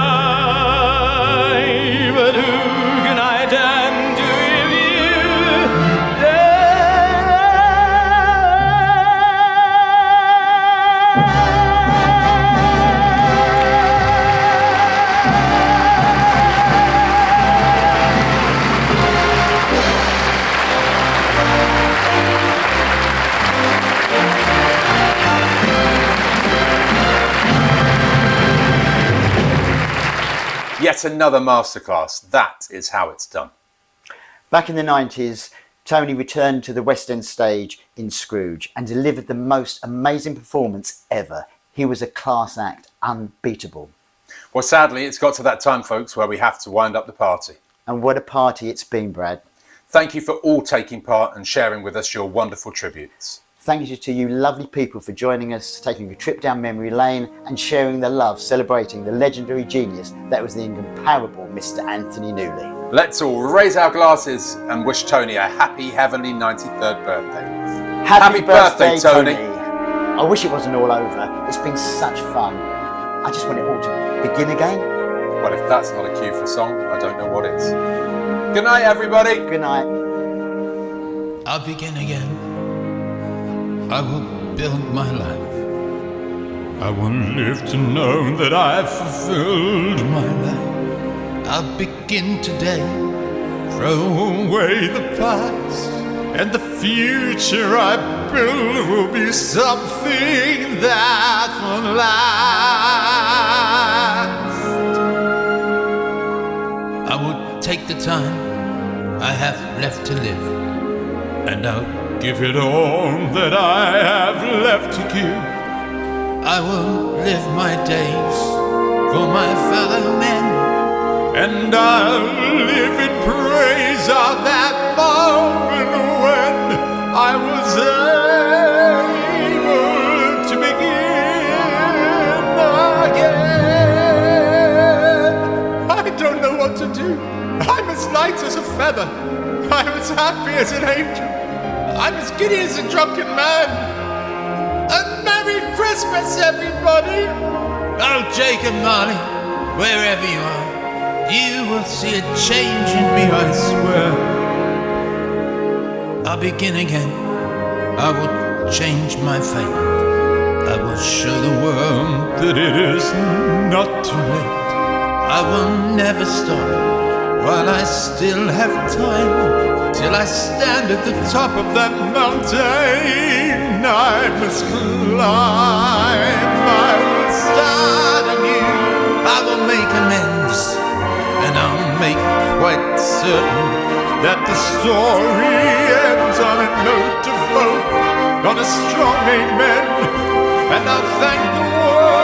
But who can I turn to if you Yet another masterclass. That is how it's done. Back in the 90s, Tony returned to the West End stage in Scrooge and delivered the most amazing performance ever. He was a class act, unbeatable. Well, sadly, it's got to that time, folks, where we have to wind up the party. And what a party it's been, Brad. Thank you for all taking part and sharing with us your wonderful tributes. Thank you to you lovely people for joining us, taking a trip down memory lane and sharing the love, celebrating the legendary genius that was the incomparable Mr. Anthony Newley. Let's all raise our glasses and wish Tony a happy, heavenly 93rd birthday. Happy birthday, Tony. I wish it wasn't all over. It's been such fun. I just want it all to begin again. Well, if that's not a cue for song, I don't know what is. Good night, everybody. Good night. I'll begin again. I will build my life. I will live to know that I've fulfilled my life. I'll begin today. Throw away the past, and the future I build will be something that will last. I will take the time I have left to live, and I'll give it all that I have left to give. I will live my days for my fellow men, and I'll live in praise of that moment when I was able to begin. light as a feather. I'm as happy as an angel. I'm as giddy as a drunken man. And Merry Christmas, everybody! Oh, Jacob Marley, wherever you are, you will see a change in me, I swear. I'll begin again. I will change my fate. I will show the world that it is not too late. I will never stop while I still have time, till I stand at the top of that mountain I must climb. I will start anew. I will make amends, and I'll make quite certain that the story ends on a note of hope, on a strong amen. And I thank the world